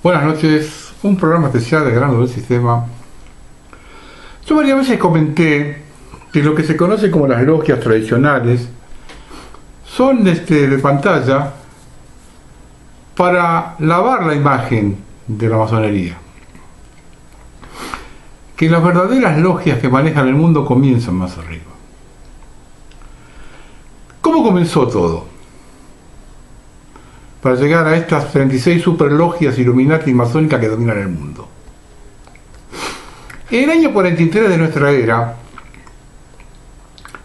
Buenas noches, un programa especial de Grano del Sistema. Yo varias veces comenté que lo que se conoce como las logias tradicionales son de pantalla para lavar la imagen de la masonería. Que las verdaderas logias que manejan el mundo comienzan más arriba. ¿Cómo comenzó todo? Para llegar a estas 36 superlogias Illuminati y masónicas que dominan el mundo. En el año 43 de nuestra era,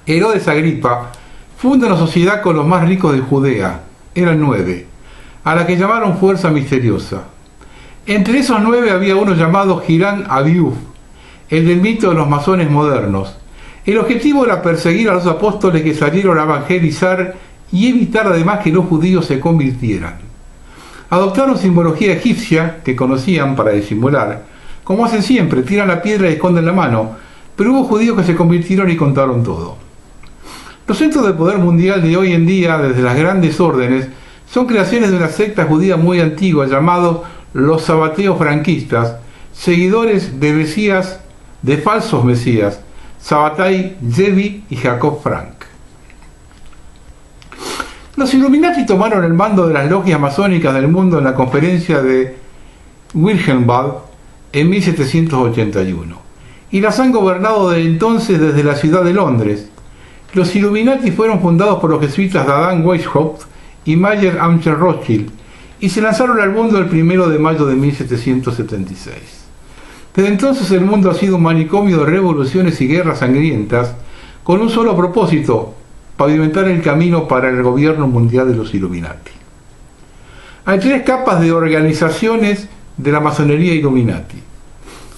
Herodes Agripa funda una sociedad con los más ricos de Judea, eran 9, a la que llamaron Fuerza Misteriosa. Entre esos 9 había uno llamado Hiram Abiud, el del mito de los masones modernos. El objetivo era perseguir a los apóstoles que salieron a evangelizar y evitar además que los judíos se convirtieran. Adoptaron simbología egipcia, que conocían para disimular, como hacen siempre, tiran la piedra y esconden la mano, pero hubo judíos que se convirtieron y contaron todo. Los centros de poder mundial de hoy en día, desde las grandes órdenes, son creaciones de una secta judía muy antigua llamados los sabateos franquistas, seguidores de mesías, de falsos mesías, Sabbatai, Zevi y Jacob Frank. Los Illuminati tomaron el mando de las logias masónicas del mundo en la conferencia de Wilhelmsbad en 1781 y las han gobernado desde entonces desde la ciudad de Londres. Los Illuminati fueron fundados por los jesuitas Adam Weishaupt y Mayer Amschel Rothschild y se lanzaron al mundo el 1 de mayo de 1776. Desde entonces el mundo ha sido un manicomio de revoluciones y guerras sangrientas con un solo propósito: pavimentar el camino para el gobierno mundial de los Illuminati. Hay 3 capas de organizaciones de la masonería Illuminati.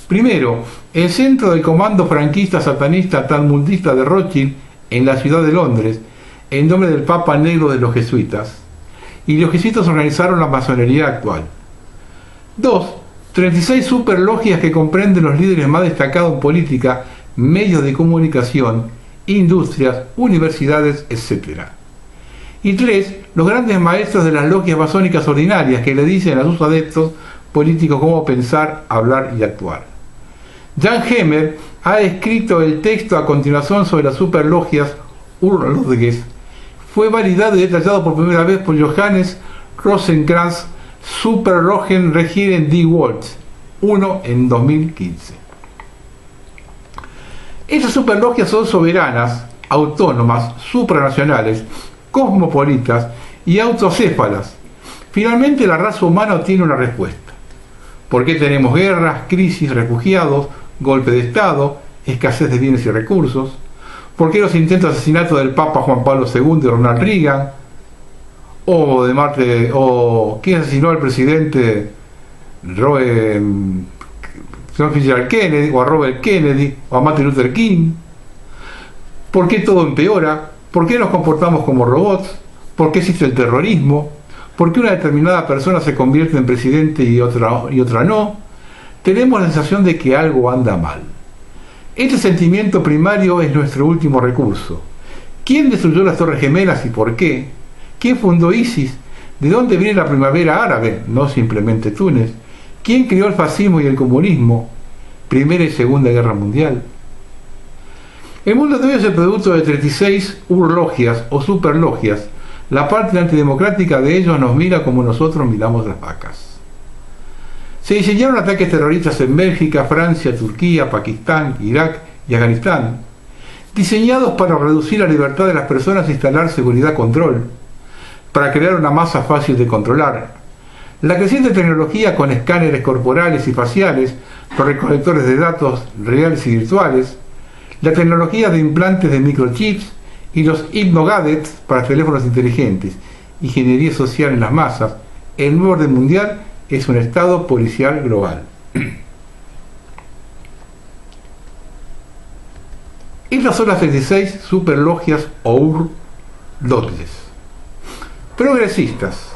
Primero, el centro del comando franquista satanista talmudista de Rothschild en la ciudad de Londres, en nombre del Papa Negro de los jesuitas, y los jesuitas organizaron la masonería actual. 2. 36 superlogias que comprenden los líderes más destacados en política, medios de comunicación, industrias, universidades, etc. Y 3, los grandes maestros de las logias masónicas ordinarias que le dicen a sus adeptos políticos cómo pensar, hablar y actuar. Jan Hemmer ha escrito el texto a continuación sobre las superlogias Urlodges. Fue validado y detallado por primera vez por Johannes Rosenkranz, Superlogen Regieren die Welt 1 en 2015. Estas superlogias son soberanas, autónomas, supranacionales, cosmopolitas y autocéfalas. Finalmente la raza humana tiene una respuesta. ¿Por qué tenemos guerras, crisis, refugiados, golpe de Estado, escasez de bienes y recursos? ¿Por qué los intentos de asesinato del Papa Juan Pablo II y Ronald Reagan? ¿O quién asesinó al presidente John Fitzgerald Kennedy, o a Robert Kennedy, o a Martin Luther King? ¿Por qué todo empeora? ¿Por qué nos comportamos como robots? ¿Por qué existe el terrorismo? ¿Por qué una determinada persona se convierte en presidente y otra no? Tenemos la sensación de que algo anda mal. Este sentimiento primario es nuestro último recurso. ¿Quién destruyó las Torres Gemelas y por qué? ¿Quién fundó ISIS? ¿De dónde viene la primavera árabe? No simplemente Túnez. ¿Quién creó el fascismo y el comunismo? Primera y Segunda Guerra Mundial. El mundo de hoy es el producto de 36 urlogias o superlogias. La parte antidemocrática de ellos nos mira como nosotros miramos las vacas. Se diseñaron ataques terroristas en Bélgica, Francia, Turquía, Pakistán, Irak y Afganistán, diseñados para reducir la libertad de las personas e instalar seguridad-control, para crear una masa fácil de controlar. La creciente tecnología con escáneres corporales y faciales, los recolectores de datos reales y virtuales, la tecnología de implantes de microchips y los hipnogadgets para teléfonos inteligentes, ingeniería social en las masas. El nuevo orden mundial es un estado policial global. Estas son las 36 superlogias o urlodges. Progresistas,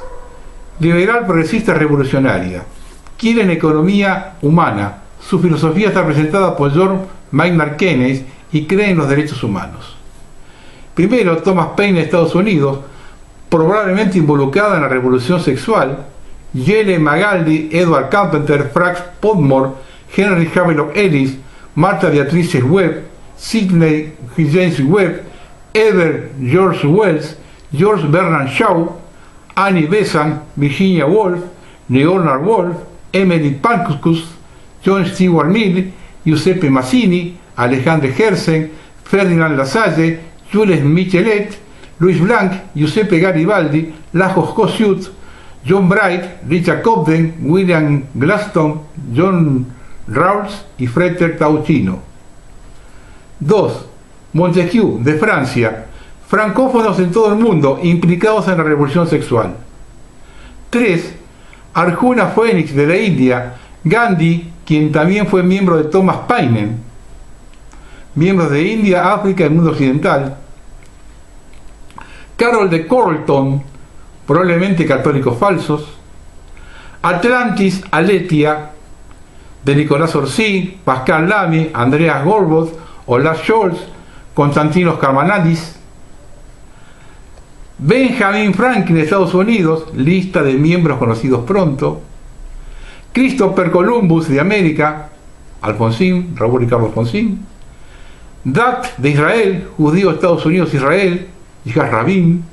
liberal, progresista, revolucionaria. Quieren economía humana. Su filosofía está presentada por John Maynard Keynes y creen en los derechos humanos. Primero, Thomas Paine de Estados Unidos, probablemente involucrada en la revolución sexual, Yele Magaldi, Edward Carpenter, Frank Podmore, Henry Havelock Ellis, Martha Beatrice Webb, Sidney James Webb, Ever George Wells, George Bernard Shaw, Annie Besant, Virginia Woolf, Leonard Woolf, Emily Pankhurst, John Stuart Mill, Giuseppe Mazzini, Alexandre Herzen, Ferdinand Lassalle, Jules Michelet, Louis Blanc, Giuseppe Garibaldi, Lajos Kossuth, John Bright, Richard Cobden, William Gladstone, John Rawls y Freter Tauchino. 2. Montesquieu, de Francia, francófonos en todo el mundo, implicados en la revolución sexual. 3. Arjuna Phoenix, de la India, Gandhi, quien también fue miembro de Thomas Paine, miembros de India, África y el mundo occidental. Carol de Carleton, probablemente católicos falsos. Atlantis, Aletia, de Nicolás Orsi, Pascal Lamy, Andreas Gorbot, Olaf Scholz, Konstantinos Karmanadis. Benjamin Franklin, de Estados Unidos, lista de miembros conocidos pronto. Christopher Columbus, de América, Alfonsín, Raúl Ricardo Alfonsín. Dat, de Israel, judío, Estados Unidos, Israel, Yitzhak Rabin.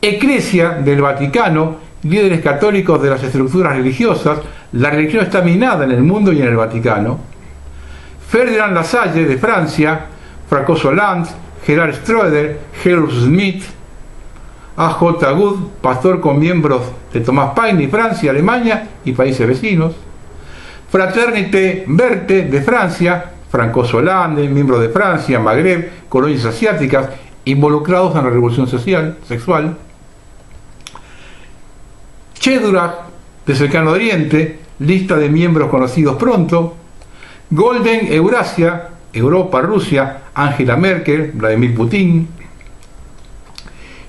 Eclesia, del Vaticano, líderes católicos de las estructuras religiosas. La religión está minada en el mundo y en el Vaticano. Ferdinand Lassalle, de Francia, François Hollande, Gerard Schroeder, Harold Smith. A.J. Good, pastor con miembros de Thomas Paine, Francia, Alemania y países vecinos. Fraternité Berthe, de Francia, François Hollande, miembro de Francia, Magreb, colonias asiáticas, involucrados en la revolución sexual. Chedurah, de Cercano Oriente, lista de miembros conocidos pronto. Golden Eurasia, Europa, Rusia, Angela Merkel, Vladimir Putin.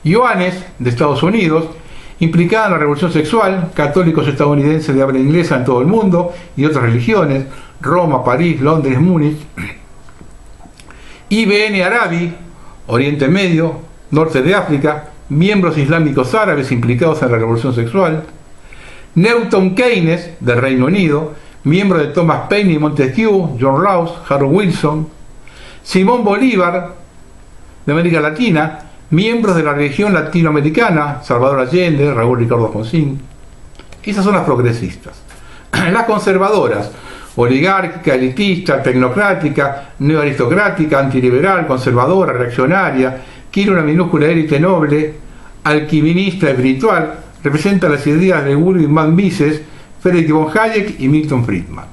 Ioannes, de Estados Unidos, implicada en la revolución sexual, católicos estadounidenses de habla inglesa en todo el mundo y otras religiones, Roma, París, Londres, Múnich. Ibn Arabi, Oriente Medio, Norte de África, miembros islámicos árabes implicados en la revolución sexual. Newton Keynes, del Reino Unido, miembro de Thomas Paine y Montesquieu, John Rawls, Harold Wilson. Simón Bolívar, de América Latina, miembros de la región latinoamericana, Salvador Allende, Raúl Ricardo Alfonsín. Esas son las progresistas. Las conservadoras, oligárquica, elitista, tecnocrática, neoaristocrática, antiliberal, conservadora, reaccionaria, quiere una minúscula élite noble, alquiminista espiritual, representa las ideas de Ludwig van Mises, Friedrich von Hayek y Milton Friedman.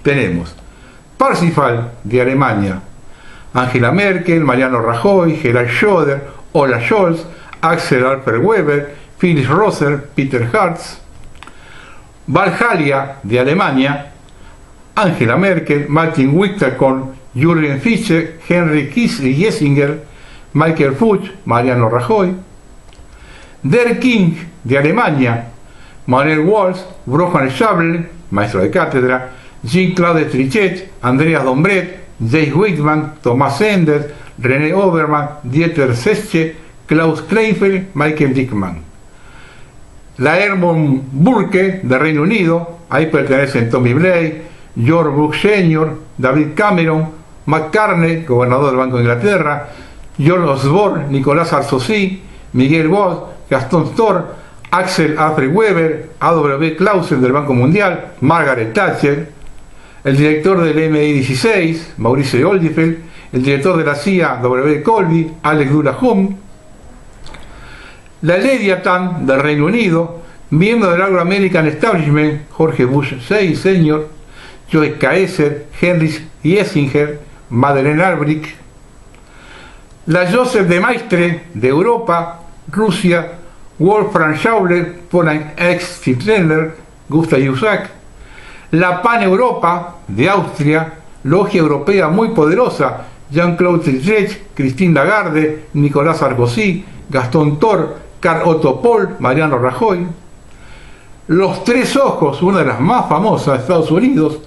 Tenemos Parsifal, de Alemania, Angela Merkel, Mariano Rajoy, Gerhard Schröder, Olaf Scholz, Axel Alfred Weber, Phyllis Rosser, Peter Hartz. Valhalia, de Alemania, Angela Merkel, Martin Winterkorn, Jürgen Fischer, Henry Kissinger, Michael Fuchs, Mariano Rajoy. Der King, de Alemania, Manuel Walsh, Johann Schäuble, maestro de cátedra, Jean-Claude Trichet, Andreas Dombret, James Whitman, Thomas Enders, René Obermann, Dieter Zetsche, Klaus Kleinfeld, Michael Dickmann. La Hermann Burke, de Reino Unido, ahí pertenecen Tommy Blair, George Bush Sr., David Cameron, McCartney, gobernador del Banco de Inglaterra, George Osborne, Nicolás Sarkozy, Miguel Bosch, Gaston Thor, Axel Alfred Weber, A.W. Clausen del Banco Mundial, Margaret Thatcher, el director del MI16, Mauricio Oldefeld, el director de la CIA, W. Colby, Alex Dulahom. La Leviathan, del Reino Unido, miembro del Anglo American Establishment, Jorge Bush VI Sr., Joe Kaiser, Henry Kissinger, Madeleine Albright. La Joseph de Maistre, de Europa, Rusia, Wolfgang Schäuble, Polan X. Fitzgerald, Gustav Isaac. La Pan-Europa, de Austria, logia europea muy poderosa, Jean-Claude Trichet, Christine Lagarde, Nicolás Sarkozy, Gaston Thor, Karl Otto Pohl, Mariano Rajoy. Los Tres Ojos, una de las más famosas de Estados Unidos,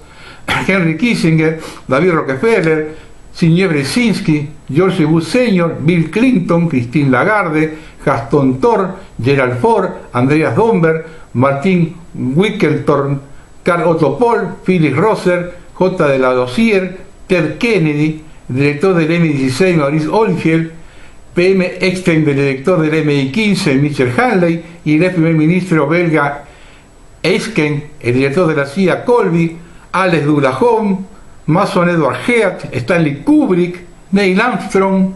Henry Kissinger, David Rockefeller, Zbigniew Brzezinski, George Bush Sr., Bill Clinton, Christine Lagarde, Gaston Thor, Gerald Ford, Andreas Domberg, Martin Winkeltorn, Karl Otto Pohl, Philip Rosser, J. de la Dossier, Ted Kennedy, director del MI16 Maurice Oldfield, PM Eckstein, del director del MI15 Mitchell Hanley, y el primer ministro belga Eyskens, el director de la CIA Colby, Alex Douglas Home, Mason Edward Heath, Stanley Kubrick, Neil Armstrong,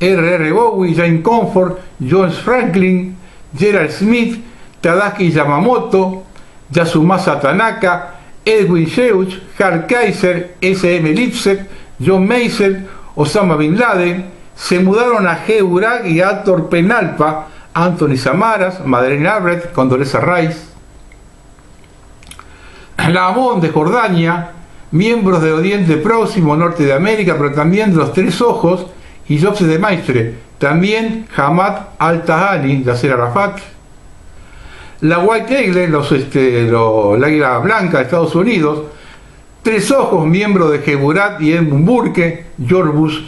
R.R. Bowie, Jane Comfort, John Franklin, Gerald Smith, Tadashi Yamamoto, Yasumasa Tanaka, Edwin Sheuch, Hal Kaiser, S.M. Lipset, John Mason, Osama Bin Laden. Se mudaron a Geurag y Hathor Penalpa, Anthony Samaras, Madeleine Albright, Condoleezza Rice. La Amón de Jordania, miembros de Oriente Próximo, Norte de América, pero también de los Tres Ojos, y Joseph de Maistre, también Hamad al-Tahani, Yasser Arafat. La White Eagle, la Águila Blanca de Estados Unidos, Tres Ojos, miembro de Geburat y Edmund Burke, George Bush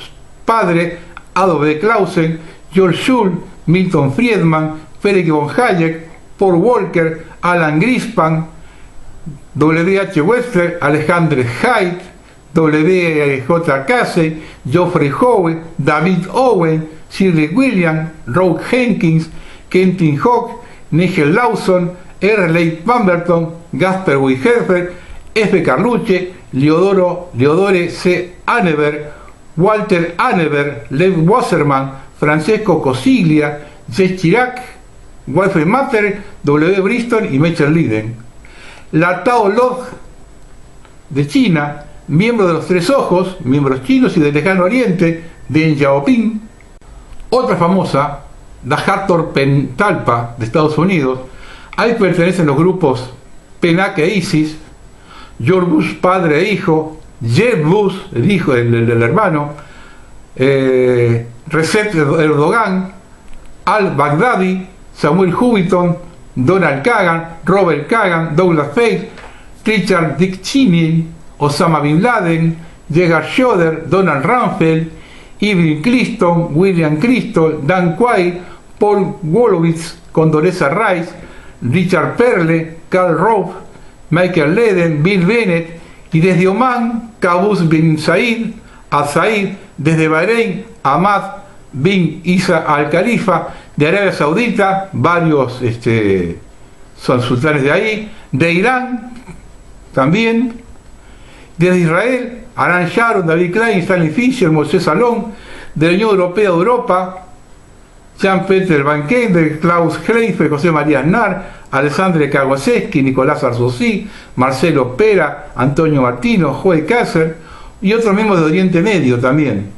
padre, Adolf de Clausen, George Shultz, Milton Friedman, Friedrich von Hayek, Paul Walker, Alan Greenspan, W.H. Webster, Alexander Haidt, W.J. Casey, Geoffrey Howe, David Owen, Shirley Williams, Roy Jenkins, Quentin Hawk, Nigel Lawson, R. Leigh Pemberton, Gasper Weyerhaeuser, F. Carlucci, Leodore C. Anneberg, Walter Anneberg, Lev Wasserman, Francesco Cosiglia, Jesse Chirac, Wolfgang Matter, W. Bristol y Michael Liden. La Tao Lodge de China, miembro de los Tres Ojos, miembros chinos y del Lejano Oriente, Deng Xiaoping. Otra famosa, la Hathor Pentalpa de Estados Unidos. Ahí pertenecen los grupos PNAC e ISIS, George Bush padre e hijo, Jeb Bush, el hijo del hermano, Recep Erdogan, al-Baghdadi, Samuel Huntington, Donald Kagan, Robert Kagan, Douglas Feith, Richard Dick Cheney, Osama Bin Laden, Gerhard Schroeder, Donald Rumsfeld, Irving Kristol, William Kristol, Dan Quayle, Paul Wolowitz, Condoleezza Rice, Richard Perle, Karl Rove, Michael Leden, Bill Bennett, y desde Omán, Qaboos bin Said al-Said, desde Bahrein, Ahmad bin Isa al-Khalifa, de Arabia Saudita, varios son sultanes de ahí, de Irán también, desde Israel, Aran Sharon, David Klein, Stanley Fischer, Moshe Salom, de la Unión Europea de Europa, Jean-Peter Van Kender, Klaus Schleifer, José María Aznar, Alessandre Kagoseski, Nicolás Arzosí, Marcelo Pera, Antonio Martino, Joe Kasser y otros miembros de Oriente Medio también.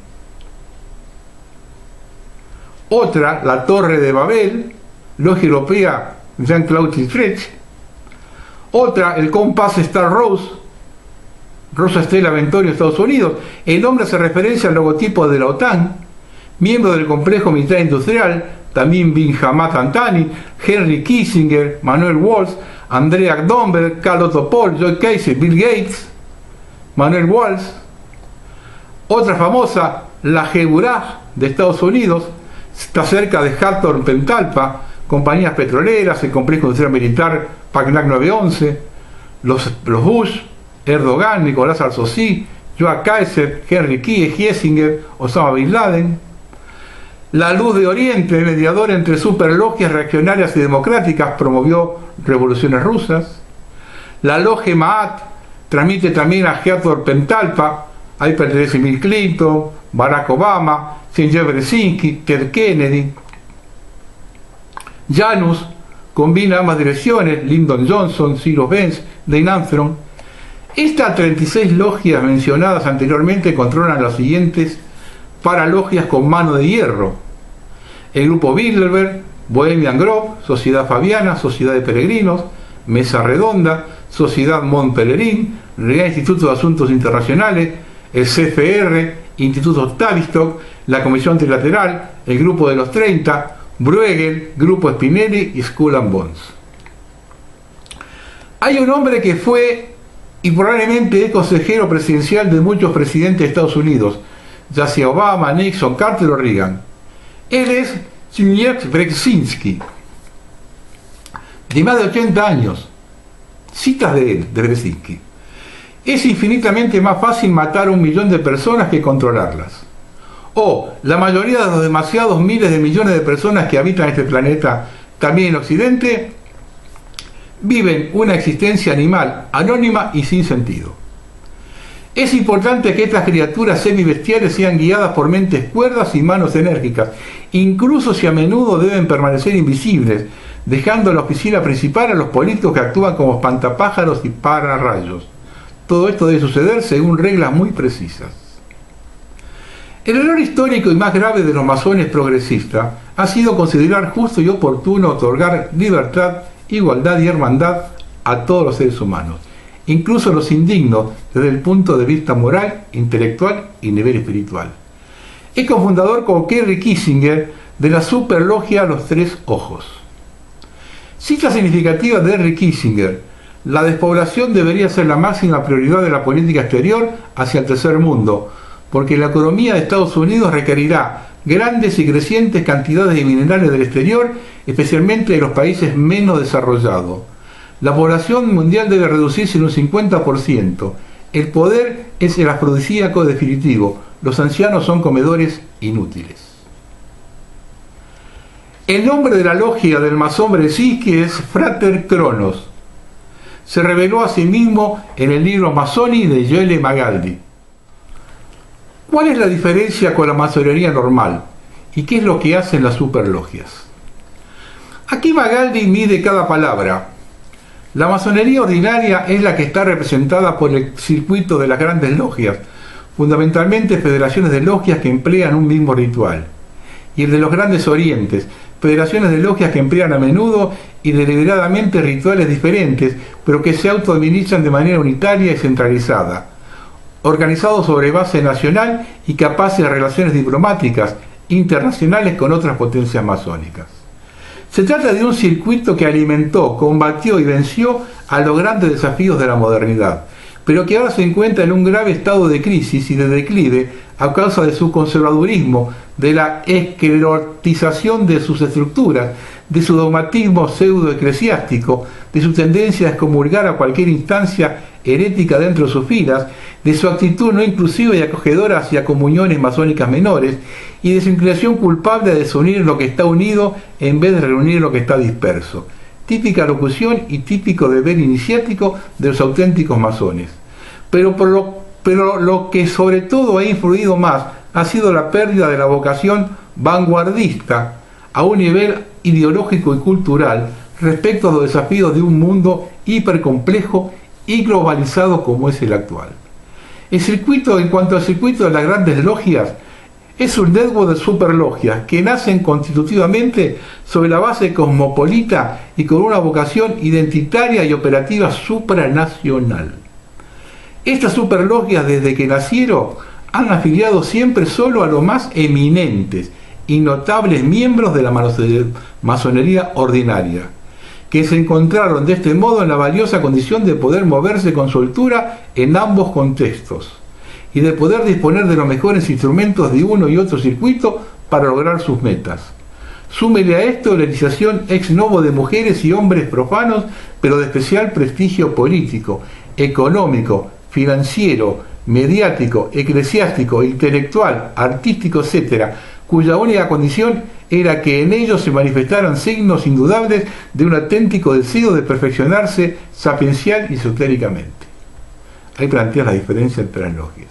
Otra, la Torre de Babel, Logia Europea, Jean-Claude Utrecht. Otra, el Compass Star Rose, Rosa Estela Ventorio, Estados Unidos. El nombre hace referencia al logotipo de la OTAN. Miembro del complejo militar industrial, también bin Hamad Antani, Henry Kissinger, Manuel Walsh, Andrea Domberg, Karl Otto Pohl, Joe Casey, Bill Gates, Manuel Walsh. Otra famosa, la Geburah de Estados Unidos, está cerca de Hathor Pentalpa, compañías petroleras, el complejo industrial militar PACNAC 911, los Bush, Erdogan, Nicolás Arzosí, Joe Kaiser, Henry Kissinger, Osama Bin Laden. La Luz de Oriente, mediador entre superlogias reaccionarias y democráticas, promovió revoluciones rusas. La Loge Maat transmite también a Hathor Pentalpa, ahí pertenece Bill Clinton, Barack Obama, Zbigniew Brzezinski, Ted Kennedy. Janus combina ambas direcciones, Lyndon Johnson, Cyrus Vance, Neil Armstrong. Estas 36 logias mencionadas anteriormente controlan las siguientes paralogias con mano de hierro: el Grupo Bilderberg, Bohemian Grove, Sociedad Fabiana, Sociedad de Peregrinos, Mesa Redonda, Sociedad Mont Pelerin, Real Instituto de Asuntos Internacionales, el CFR, Instituto Tavistock, la Comisión Trilateral, el Grupo de los 30, Bruegel, Grupo Spinelli y Skull and Bones. Hay un hombre que fue y probablemente es consejero presidencial de muchos presidentes de Estados Unidos, ya sea Obama, Nixon, Carter o Reagan. Él es Zbigniew Brzezinski, de más de 80 años. Citas de él, de Brzezinski. Es infinitamente más fácil matar a 1 millón de personas que controlarlas. O la mayoría de los demasiados miles de millones de personas que habitan este planeta, también en Occidente, viven una existencia animal, anónima y sin sentido. Es importante que estas criaturas semibestiales sean guiadas por mentes cuerdas y manos enérgicas, incluso si a menudo deben permanecer invisibles, dejando la oficina principal a los políticos que actúan como espantapájaros y pararrayos. Todo esto debe suceder según reglas muy precisas. El error histórico y más grave de los masones progresistas ha sido considerar justo y oportuno otorgar libertad, igualdad y hermandad a todos los seres humanos, incluso los indignos desde el punto de vista moral, intelectual y nivel espiritual. Es cofundador con Henry Kissinger de la superlogia Los Tres Ojos. Cita significativa de Henry Kissinger: la despoblación debería ser la máxima prioridad de la política exterior hacia el tercer mundo, porque la economía de Estados Unidos requerirá grandes y crecientes cantidades de minerales del exterior, especialmente de los países menos desarrollados. La población mundial debe reducirse en un 50%. El poder es el afrodisíaco definitivo. Los ancianos son comedores inútiles. El nombre de la logia del masón Brzezinski es Frater Kronos. Se reveló a sí mismo en el libro Masoni de Joel Magaldi. ¿Cuál es la diferencia con la masonería normal? ¿Y qué es lo que hacen las superlogias? Aquí Magaldi mide cada palabra. La masonería ordinaria es la que está representada por el circuito de las grandes logias, fundamentalmente federaciones de logias que emplean un mismo ritual. Y el de los grandes orientes, federaciones de logias que emplean a menudo y deliberadamente rituales diferentes, pero que se autoadministran de manera unitaria y centralizada, organizados sobre base nacional y capaces de relaciones diplomáticas internacionales con otras potencias masónicas. Se trata de un circuito que alimentó, combatió y venció a los grandes desafíos de la modernidad, pero que ahora se encuentra en un grave estado de crisis y de declive a causa de su conservadurismo, de la esclerotización de sus estructuras, de su dogmatismo pseudo-eclesiástico, de su tendencia a excomulgar a cualquier instancia herética dentro de sus filas, de su actitud no inclusiva y acogedora hacia comuniones masónicas menores, y de su inclinación culpable a desunir lo que está unido en vez de reunir lo que está disperso. Típica locución y típico deber iniciático de los auténticos masones. Pero lo que sobre todo ha influido más ha sido la pérdida de la vocación vanguardista a un nivel ideológico y cultural respecto a los desafíos de un mundo hipercomplejo y globalizado como es el actual. El circuito, en cuanto al circuito de las grandes logias, es un network de superlogias que nacen constitutivamente sobre la base cosmopolita y con una vocación identitaria y operativa supranacional. Estas superlogias, desde que nacieron, han afiliado siempre solo a los más eminentes y notables miembros de la masonería ordinaria, que se encontraron de este modo en la valiosa condición de poder moverse con soltura en ambos contextos y de poder disponer de los mejores instrumentos de uno y otro circuito para lograr sus metas. Súmele a esto la iniciación ex novo de mujeres y hombres profanos, pero de especial prestigio político, económico, financiero, mediático, eclesiástico, intelectual, artístico, etc., cuya única condición era que en ellos se manifestaran signos indudables de un auténtico deseo de perfeccionarse sapiencial y esotéricamente. Ahí plantea la diferencia entre las logias.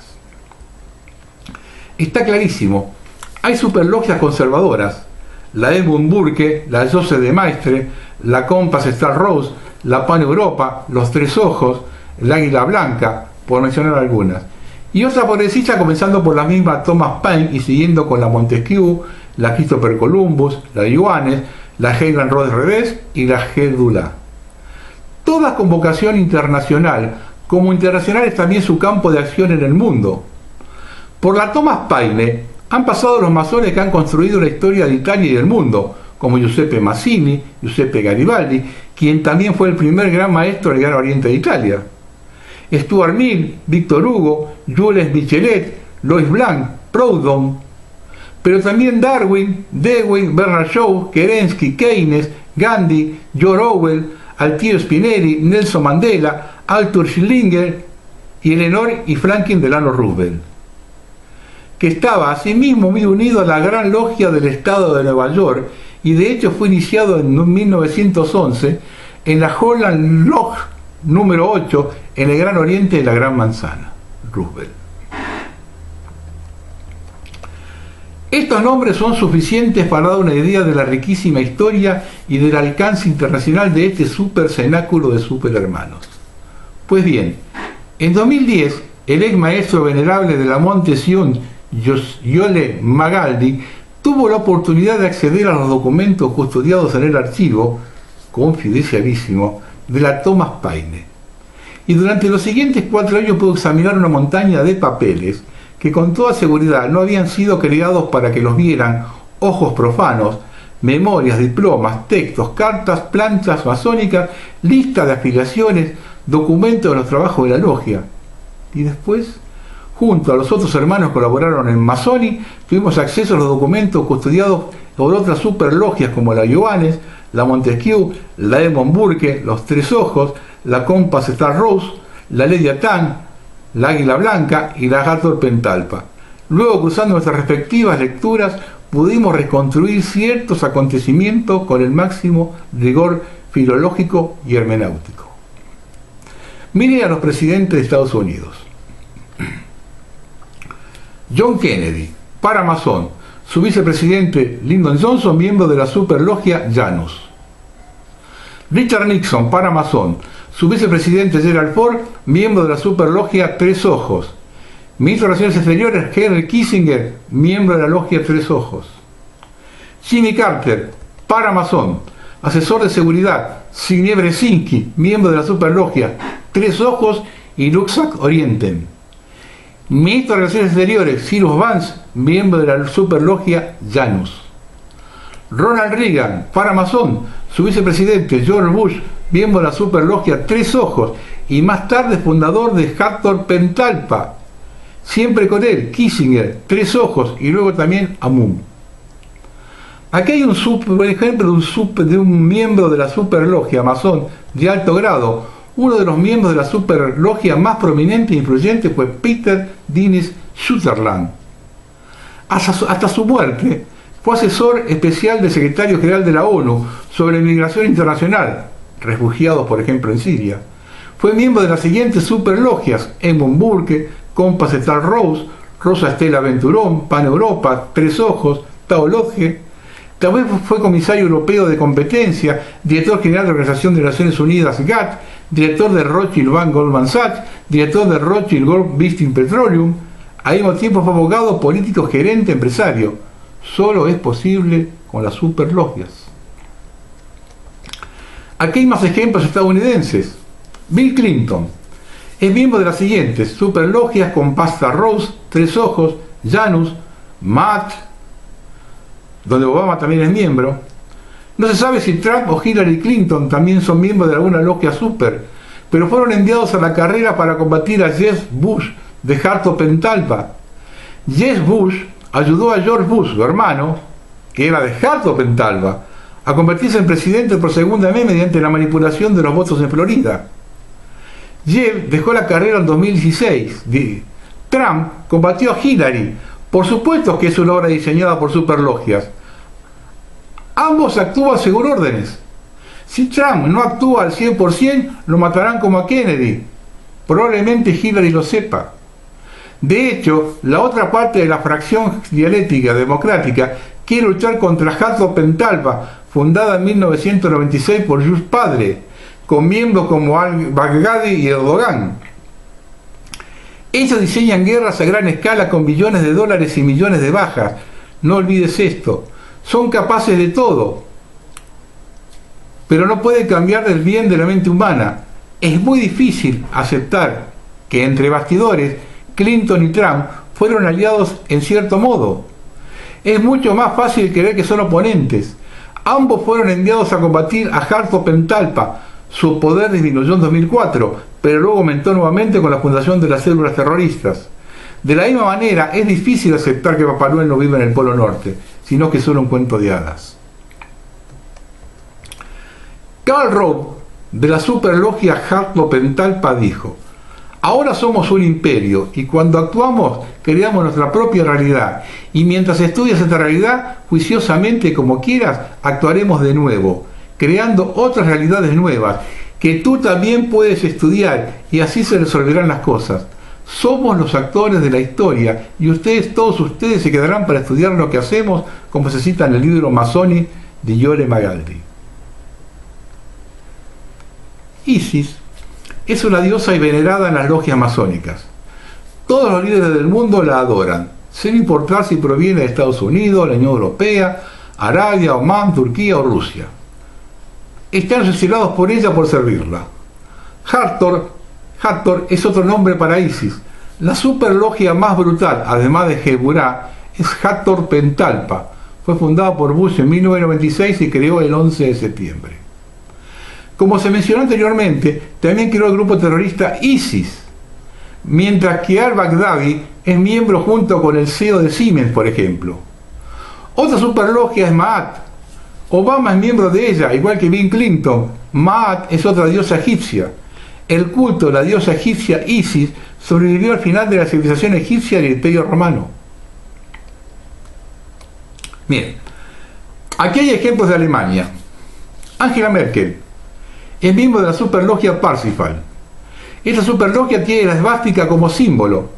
Está clarísimo, hay superlogias conservadoras, la Edmund Burke, la Joseph de Maistre, la Compass Star Rose, la Pan Europa, los Tres Ojos, el Águila Blanca, por mencionar algunas, y otras progresistas comenzando por la misma Thomas Paine y siguiendo con la Montesquieu, la Christopher Columbus, la Ioannes, la Heiland Rhodes Revés y la Gedula. Todas con vocación internacional, como internacional es también su campo de acción en el mundo. Por la Thomas Paine han pasado los masones que han construido la historia de Italia y del mundo, como Giuseppe Mazzini, Giuseppe Garibaldi, quien también fue el primer gran maestro del Gran Oriente de Italia. Stuart Mill, Victor Hugo, Jules Michelet, Louis Blanc, Proudhon, pero también Darwin, Dewey, Bernard Shaw, Kerensky, Keynes, Gandhi, George Orwell, Altiero Spinelli, Nelson Mandela, Arthur Schillinger y Eleanor y Franklin Delano Roosevelt, que estaba asimismo muy unido a la Gran Logia del Estado de Nueva York y de hecho fue iniciado en 1911 en la Holland Lodge número 8 en el Gran Oriente de la Gran Manzana. Roosevelt. Estos nombres son suficientes para dar una idea de la riquísima historia y del alcance internacional de este super cenáculo de superhermanos. Pues bien, en 2010, el ex maestro venerable de la Monte Sion, Yole Magaldi, tuvo la oportunidad de acceder a los documentos custodiados en el archivo, confidencialísimo, de la Thomas Paine. Y durante los siguientes 4 años pudo examinar una montaña de papeles que con toda seguridad no habían sido creados para que los vieran ojos profanos, memorias, diplomas, textos, cartas, planchas masónicas, lista de afiliaciones, documentos de los trabajos de la logia. Y después, junto a los otros hermanos que colaboraron en Masoni, tuvimos acceso a los documentos custodiados por otras superlogias como la Johannes, la Montesquieu, la Edmund Burke, los Tres Ojos, la Compass Star Rose, la Leviatán, la Águila Blanca y la Hathor Pentalpa. Luego, cruzando nuestras respectivas lecturas, pudimos reconstruir ciertos acontecimientos con el máximo rigor filológico y hermenéutico. Mire a los presidentes de Estados Unidos. John Kennedy, paramasón. Su vicepresidente Lyndon Johnson, miembro de la superlogia Janus. Richard Nixon, paramasón. Su vicepresidente Gerald Ford, miembro de la superlogia Tres Ojos. Ministro de Relaciones Exteriores Henry Kissinger, miembro de la logia Tres Ojos. Jimmy Carter, paramasón. Asesor de seguridad Zbigniew Brzezinski, miembro de la superlogia Tres Ojos y Luxac Orientem. Ministro de Relaciones Exteriores Cyrus Vance, miembro de la superlogia Janus. Ronald Reagan, paramasón. Su vicepresidente George Bush, miembro de la superlogia Tres Ojos y más tarde fundador de Hathor Pentalpa. Siempre con él, Kissinger, Tres Ojos y luego también Amun. Aquí hay un ejemplo de un miembro de la superlogia masón de alto grado. Uno de los miembros de la superlogia más prominente e influyente fue Peter Dennis Sutherland. Hasta su muerte fue asesor especial del secretario general de la ONU sobre migración internacional, refugiados por ejemplo en Siria. Fue miembro de las siguientes superlogias: Edmund Burke, Compass Star Rose, Rosa Estela Venturón, Pan Europa, Tres Ojos, Tao Lodge. También fue comisario europeo de competencia, director general de la Organización de Naciones Unidas GATT, director de Rothschild Bank Goldman Sachs, director de Rothschild Gold Bisting Petroleum. Al mismo tiempo fue abogado, político, gerente, empresario. Solo es posible con las superlogias. Aquí hay más ejemplos estadounidenses. Bill Clinton es miembro de las siguientes superlogias: Compass Star Rose, Tres Ojos, Janus, MAT, donde Obama también es miembro. No se sabe si Trump o Hillary Clinton también son miembros de alguna logia super, pero fueron enviados a la carrera para combatir a Jeb Bush de Hathor Pentalpa. Jeb Bush ayudó a George Bush, su hermano, que era de Hathor Pentalpa, a convertirse en presidente por segunda vez mediante la manipulación de los votos en Florida. Jeb dejó la carrera en 2016. Trump combatió a Hillary. Por supuesto que es una obra diseñada por superlogias. Ambos actúan según órdenes. Si Trump no actúa al 100%, lo matarán como a Kennedy. Probablemente Hillary lo sepa. De hecho, la otra parte de la fracción dialéctica democrática quiere luchar contra Hathor Pentalpa, fundada en 1996 por Bush padre, con miembros como al-Baghdadi y Erdogan. Ellos diseñan guerras a gran escala con billones de dólares y millones de bajas. No olvides esto. Son capaces de todo, pero no pueden cambiar el bien de la mente humana. Es muy difícil aceptar que entre bastidores Clinton y Trump fueron aliados en cierto modo. Es mucho más fácil creer que son oponentes. Ambos fueron enviados a combatir a Hathor Pentalpa. Su poder disminuyó en 2004, pero luego aumentó nuevamente con la fundación de las células terroristas. De la misma manera, es difícil aceptar que Papá Noel no vive en el Polo Norte, sino que es solo un cuento de hadas. Karl Rove, de la superlogia Hartlo-Pentalpa, dijo: ahora somos un imperio y cuando actuamos creamos nuestra propia realidad, y mientras estudias esta realidad, juiciosamente como quieras, actuaremos de nuevo, creando otras realidades nuevas que tú también puedes estudiar, y así se resolverán las cosas. Somos los actores de la historia y ustedes, todos ustedes, se quedarán para estudiar lo que hacemos, como se cita en el libro Masoni de Yore Magaldi. Isis es una diosa y venerada en las logias masónicas. Todos los líderes del mundo la adoran, sin importar si proviene de Estados Unidos, la Unión Europea, Arabia, Omán, Turquía o Rusia. Están obsesionados por ella por servirla. Hathor es otro nombre para Isis. La superlogia más brutal, además de Geburah, es Hartlo-Pentalpa. Fue fundada por Bush en 1996 y creó el 11 de septiembre. Como se mencionó anteriormente, también creó el grupo terrorista ISIS, mientras que al-Baghdadi es miembro junto con el CEO de Siemens, por ejemplo. Otra superlogia es Ma'at. Obama es miembro de ella, igual que Bill Clinton. Ma'at es otra diosa egipcia. El culto de la diosa egipcia Isis sobrevivió al final de la civilización egipcia y el Imperio Romano. Bien, aquí hay ejemplos de Alemania. Angela Merkel es miembro de la superlogia Parsifal. Esta superlogia tiene la esvástica como símbolo.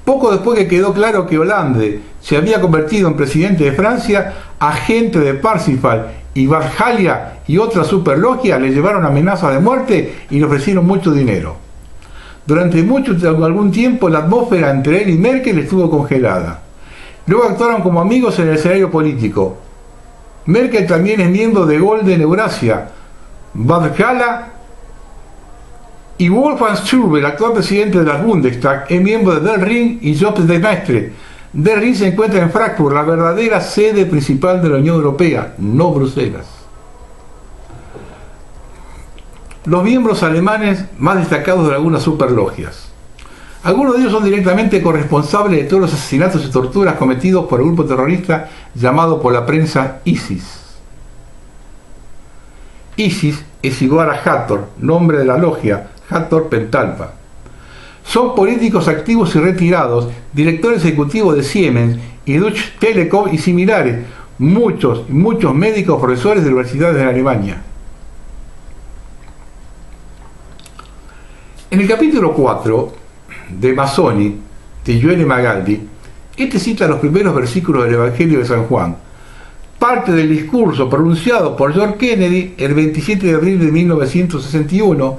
Poco después que quedó claro que Hollande se había convertido en presidente de Francia, agentes de Parsifal y Valhalla y otra superlogia le llevaron amenazas de muerte y le ofrecieron mucho dinero. Durante algún tiempo la atmósfera entre él y Merkel estuvo congelada. Luego actuaron como amigos en el escenario político. Merkel también es miembro de Golden Eurasia, Valhalla, y Wolfgang Schäuble, el actual presidente de la Bundestag, es miembro de Der Ring y Jobs de Maestre. Der Ring se encuentra en Frankfurt, la verdadera sede principal de la Unión Europea, no Bruselas. Los miembros alemanes más destacados de algunas superlogias. Algunos de ellos son directamente corresponsables de todos los asesinatos y torturas cometidos por el grupo terrorista llamado por la prensa ISIS. Isis es igual a Hathor, nombre de la logia, Hartlo-Pentalpa. Son políticos activos y retirados, directores ejecutivos de Siemens y Deutsche Telekom y similares, muchos médicos, profesores de universidades de Alemania. En el capítulo 4 de Masoni, de Yore Magaldi, cita los primeros versículos del Evangelio de San Juan, parte del discurso pronunciado por John Kennedy el 27 de abril de 1961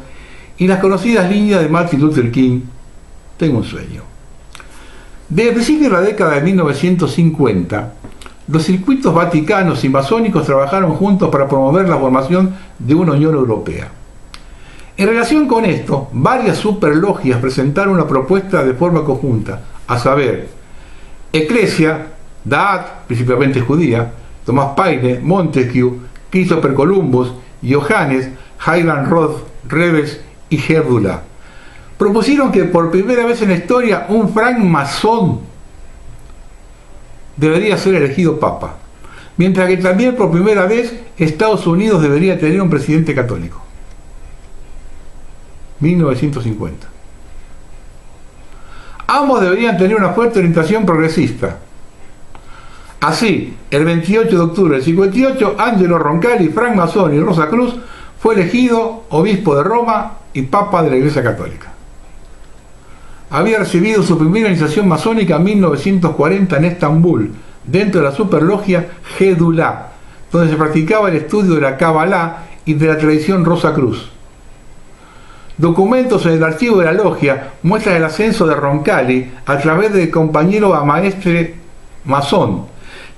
y las conocidas líneas de Martin Luther King, Tengo un sueño. Desde el principio de la década de 1950, los circuitos vaticanos y masónicos trabajaron juntos para promover la formación de una Unión Europea. En relación con esto, varias superlogias presentaron una propuesta de forma conjunta, a saber, Ecclesia, Da'at, principalmente judía, Tomás Paine, Montesquieu, Christopher Columbus, Johannes, Highland Roth, Rebels y Gerbula. Propusieron que por primera vez en la historia un francmasón debería ser elegido papa, mientras que también por primera vez Estados Unidos debería tener un presidente católico. 1950. Ambos deberían tener una fuerte orientación progresista. Así, el 28 de octubre del 58, Angelo Roncalli, francmasón y Rosa Cruz fue elegido obispo de Roma y papa de la Iglesia Católica. Había recibido su primera iniciación masónica en 1940 en Estambul, dentro de la superlogia Gedulá, donde se practicaba el estudio de la Kabbalah y de la tradición Rosa Cruz. Documentos en el archivo de la logia muestran el ascenso de Roncalli a través del compañero a maestre masón.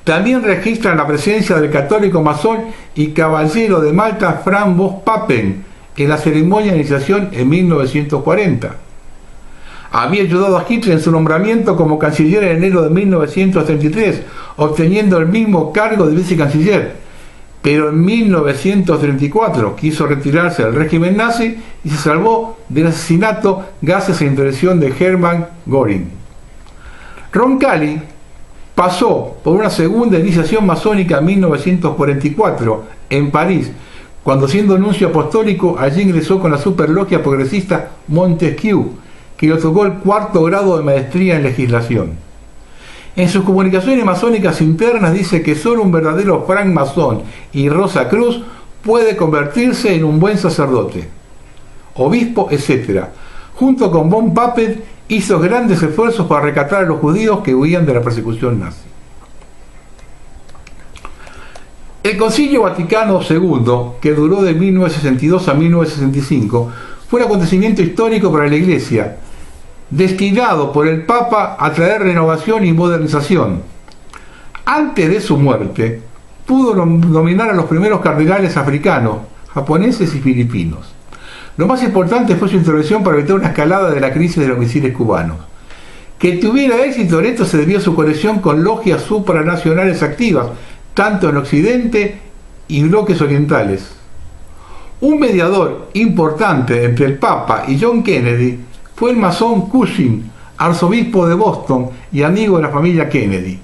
También registran la presencia del católico masón y caballero de Malta Franz Vos Papen en la ceremonia de iniciación en 1940. Había ayudado a Hitler en su nombramiento como canciller en enero de 1933, obteniendo el mismo cargo de vicecanciller. Pero en 1934 quiso retirarse del régimen nazi y se salvó del asesinato gracias a la intervención de Hermann Göring. Roncalli pasó por una segunda iniciación masónica en 1944 en París, cuando siendo nuncio apostólico allí ingresó con la superlogia progresista Montesquieu, que le otorgó el 4º grado de maestría en legislación. En sus comunicaciones masónicas internas dice que solo un verdadero francmasón y Rosa Cruz puede convertirse en un buen sacerdote, obispo, etc. Junto con von Papen hizo grandes esfuerzos para rescatar a los judíos que huían de la persecución nazi. El Concilio Vaticano II, que duró de 1962 a 1965, fue un acontecimiento histórico para la Iglesia, destinado por el Papa a traer renovación y modernización. Antes de su muerte, pudo nominar a los primeros cardenales africanos, japoneses y filipinos. Lo más importante fue su intervención para evitar una escalada de la crisis de los misiles cubanos. Que tuviera éxito en esto se debió a su conexión con logias supranacionales activas, tanto en Occidente y bloques orientales. Un mediador importante entre el Papa y John Kennedy fue el masón Cushing, arzobispo de Boston y amigo de la familia Kennedy.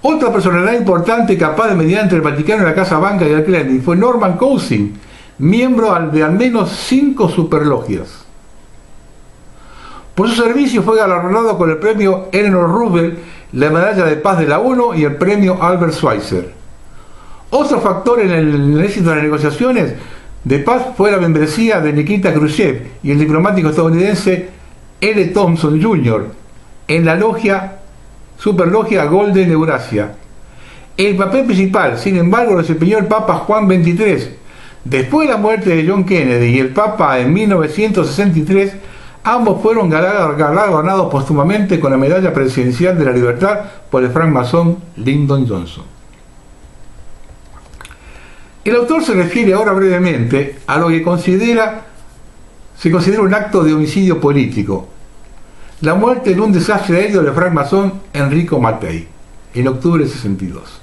Otra personalidad importante capaz de mediar entre el Vaticano y la Casa Blanca y el Kremlin fue Norman Cousins, miembro de al menos 5 superlogias. Por su servicio fue galardonado con el premio Eleanor Roosevelt, la medalla de paz de la ONU y el premio Albert Schweitzer. Otro factor en el éxito de las negociaciones de paz fue la membresía de Nikita Khrushchev y el diplomático estadounidense L. Thompson Jr. en la superlogia Golden Eurasia. El papel principal, sin embargo, lo desempeñó el Papa Juan XXIII. Después de la muerte de John Kennedy y el Papa en 1963, ambos fueron galardonados póstumamente con la Medalla Presidencial de la Libertad por el francmasón Lyndon Johnson. El autor se refiere ahora brevemente a lo que se considera un acto de homicidio político: la muerte en un desastre aéreo del francmasón Enrico Mattei, en octubre de 62,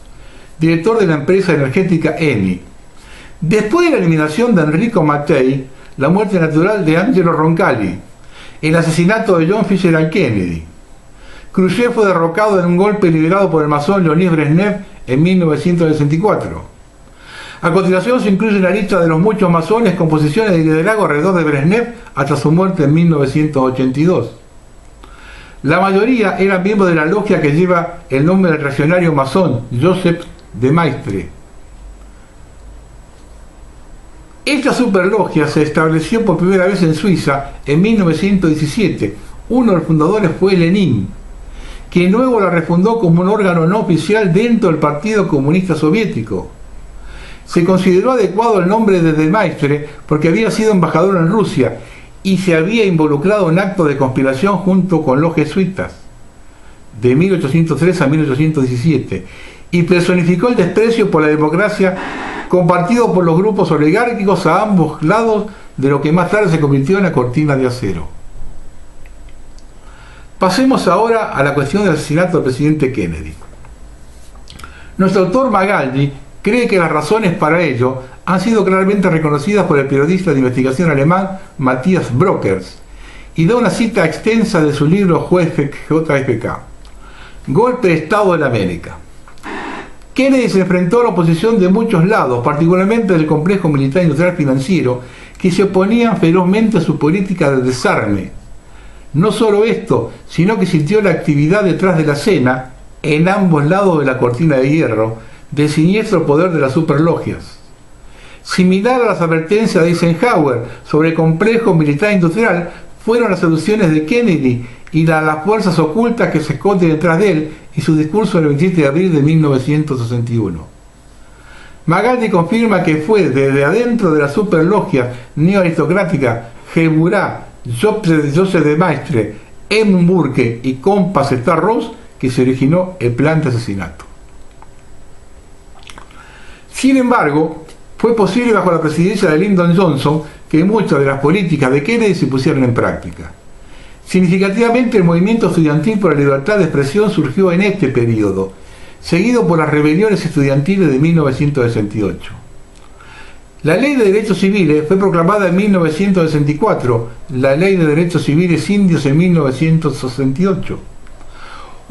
director de la empresa energética Eni. Después de la eliminación de Enrico Mattei, la muerte natural de Angelo Roncalli, el asesinato de John Fitzgerald Kennedy. Khrushchev fue derrocado en un golpe liderado por el masón Leonid Brezhnev en 1964. A continuación se incluye en la lista de los muchos masones con posiciones de liderazgo alrededor de Brezhnev hasta su muerte en 1982. La mayoría eran miembros de la logia que lleva el nombre del reaccionario masón Joseph de Maistre. Esta superlogia se estableció por primera vez en Suiza en 1917. Uno de los fundadores fue Lenin, que luego la refundó como un órgano no oficial dentro del Partido Comunista Soviético. Se consideró adecuado el nombre de Maistre porque había sido embajador en Rusia y se había involucrado en actos de conspiración junto con los jesuitas de 1803 a 1817 y personificó el desprecio por la democracia compartido por los grupos oligárquicos a ambos lados de lo que más tarde se convirtió en la cortina de acero. Pasemos ahora a la cuestión del asesinato del presidente Kennedy. Nuestro autor Magaldi cree que las razones para ello han sido claramente reconocidas por el periodista de investigación alemán Matthias Brokers y da una cita extensa de su libro JFK, Golpe de Estado en América. Kennedy se enfrentó a la oposición de muchos lados, particularmente del complejo militar industrial financiero, que se oponían ferozmente a su política de desarme. No solo esto, sino que sintió la actividad detrás de la escena, en ambos lados de la cortina de hierro, del siniestro poder de las superlogias. Similar a las advertencias de Eisenhower sobre el complejo militar industrial, fueron las soluciones de Kennedy y las fuerzas ocultas que se esconden detrás de él y su discurso del 27 de abril de 1961. Magaldi confirma que fue desde adentro de la superlogia neoaristocrática Geburá, Joseph de Maistre, Edmund Burke y Compas Star Ross que se originó el plan de asesinato. Sin embargo, fue posible bajo la presidencia de Lyndon Johnson que muchas de las políticas de Kennedy se pusieron en práctica. Significativamente, el movimiento estudiantil por la libertad de expresión surgió en este periodo, seguido por las rebeliones estudiantiles de 1968. La Ley de Derechos Civiles fue proclamada en 1964, la Ley de Derechos Civiles Indios en 1968.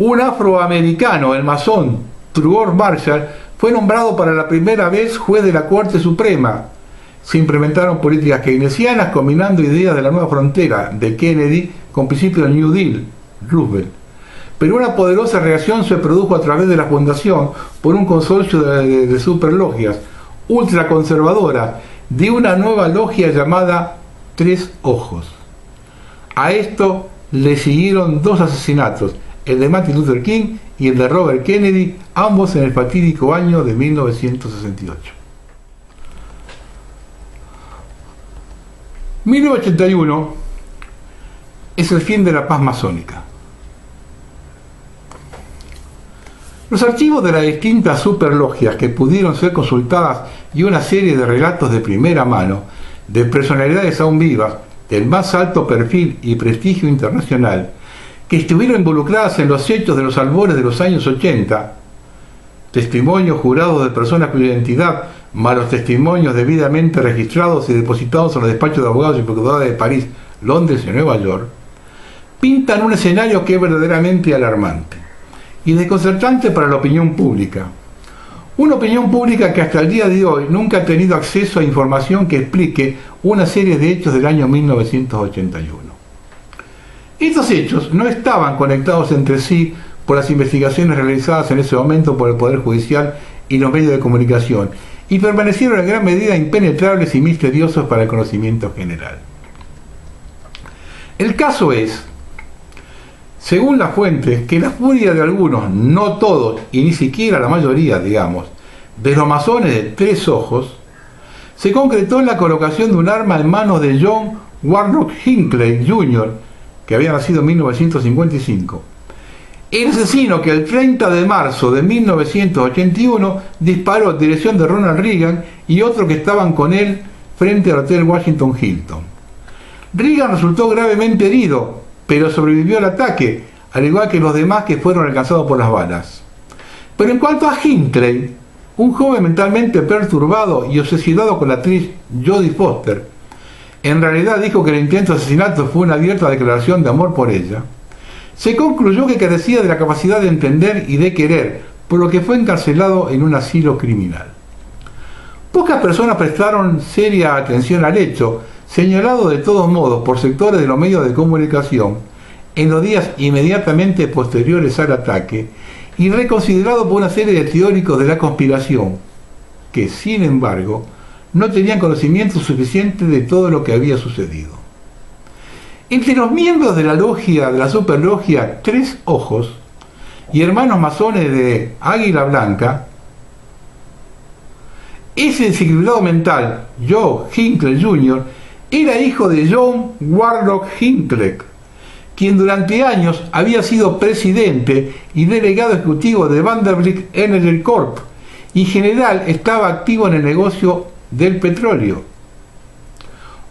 Un afroamericano, el masón Trevor Marshall, fue nombrado para la primera vez juez de la Corte Suprema. Se implementaron políticas keynesianas combinando ideas de la nueva frontera de Kennedy con principios del New Deal, Roosevelt. Pero una poderosa reacción se produjo a través de la fundación por un consorcio de superlogias ultraconservadoras de una nueva logia llamada Tres Ojos. A esto le siguieron dos asesinatos, el de Martin Luther King y el de Robert Kennedy, ambos en el fatídico año de 1968. 1981 es el fin de la paz masónica. Los archivos de las distintas superlogias que pudieron ser consultadas y una serie de relatos de primera mano de personalidades aún vivas del más alto perfil y prestigio internacional que estuvieron involucradas en los hechos de los albores de los años 80, testimonios jurados de personas cuya identidad, más los testimonios debidamente registrados y depositados en los despachos de abogados y procuradores de París, Londres y Nueva York, pintan un escenario que es verdaderamente alarmante y desconcertante para la opinión pública. Una opinión pública que hasta el día de hoy nunca ha tenido acceso a información que explique una serie de hechos del año 1981. Estos hechos no estaban conectados entre sí por las investigaciones realizadas en ese momento por el Poder Judicial y los medios de comunicación, y permanecieron en gran medida impenetrables y misteriosos para el conocimiento general. El caso es, según las fuentes, que la furia de algunos, no todos, y ni siquiera la mayoría, digamos, de los masones de Tres Ojos, se concretó en la colocación de un arma en manos de John Warnock Hinckley Jr., que había nacido en 1955. El asesino que el 30 de marzo de 1981 disparó en dirección de Ronald Reagan y otro que estaban con él frente al Hotel Washington Hilton. Reagan resultó gravemente herido, pero sobrevivió al ataque, al igual que los demás que fueron alcanzados por las balas. Pero en cuanto a Hinckley, un joven mentalmente perturbado y obsesionado con la actriz Jodie Foster, en realidad dijo que el intento de asesinato fue una abierta declaración de amor por ella, se concluyó que carecía de la capacidad de entender y de querer, por lo que fue encarcelado en un asilo criminal. Pocas personas prestaron seria atención al hecho, señalado de todos modos por sectores de los medios de comunicación en los días inmediatamente posteriores al ataque y reconsiderado por una serie de teóricos de la conspiración que, sin embargo, no tenían conocimiento suficiente de todo lo que había sucedido. Entre los miembros de la superlogia Tres Ojos y hermanos masones de Águila Blanca, ese desequilibrado mental, Joe Hinckley Jr., era hijo de John Warnock Hinckley, quien durante años había sido presidente y delegado ejecutivo de Vanderbilt Energy Corp. Y en general estaba activo en el negocio del petróleo.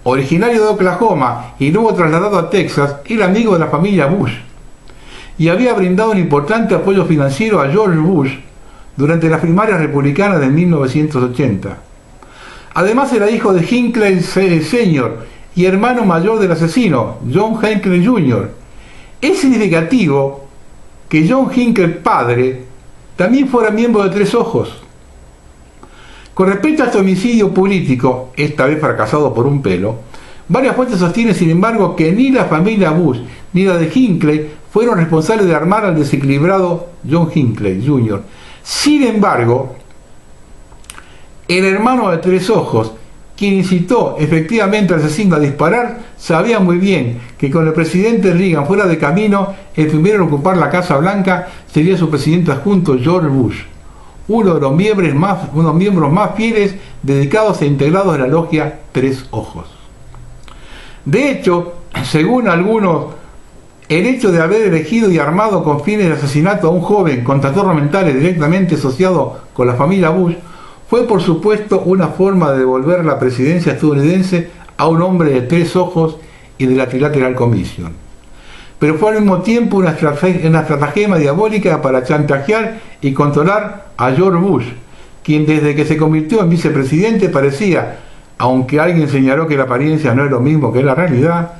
Originario de Oklahoma y luego trasladado a Texas, era amigo de la familia Bush y había brindado un importante apoyo financiero a George Bush durante las primarias republicanas de 1980. Además era hijo de Hinckley Sr. y hermano mayor del asesino, John Hinckley Jr. Es significativo que John Hinckley padre también fuera miembro de Tres Ojos. Con respecto a este homicidio político, esta vez fracasado por un pelo, varias fuentes sostienen sin embargo que ni la familia Bush ni la de Hinckley fueron responsables de armar al desequilibrado John Hinckley Jr. Sin embargo, el hermano de Tres Ojos, quien incitó efectivamente al asesino a disparar, sabía muy bien que con el presidente Reagan fuera de camino, el primero en ocupar la Casa Blanca sería su presidente adjunto George Bush, uno de los miembros más fieles, dedicados e integrados de la logia Tres Ojos. De hecho, según algunos, el hecho de haber elegido y armado con fines de asesinato a un joven con trastornos mentales directamente asociado con la familia Bush fue por supuesto una forma de devolver la presidencia estadounidense a un hombre de Tres Ojos y de la Trilateral Commission. Pero fue al mismo tiempo una estratagema diabólica para chantajear y controlar a George Bush, quien desde que se convirtió en vicepresidente parecía, aunque alguien señaló que la apariencia no es lo mismo que la realidad,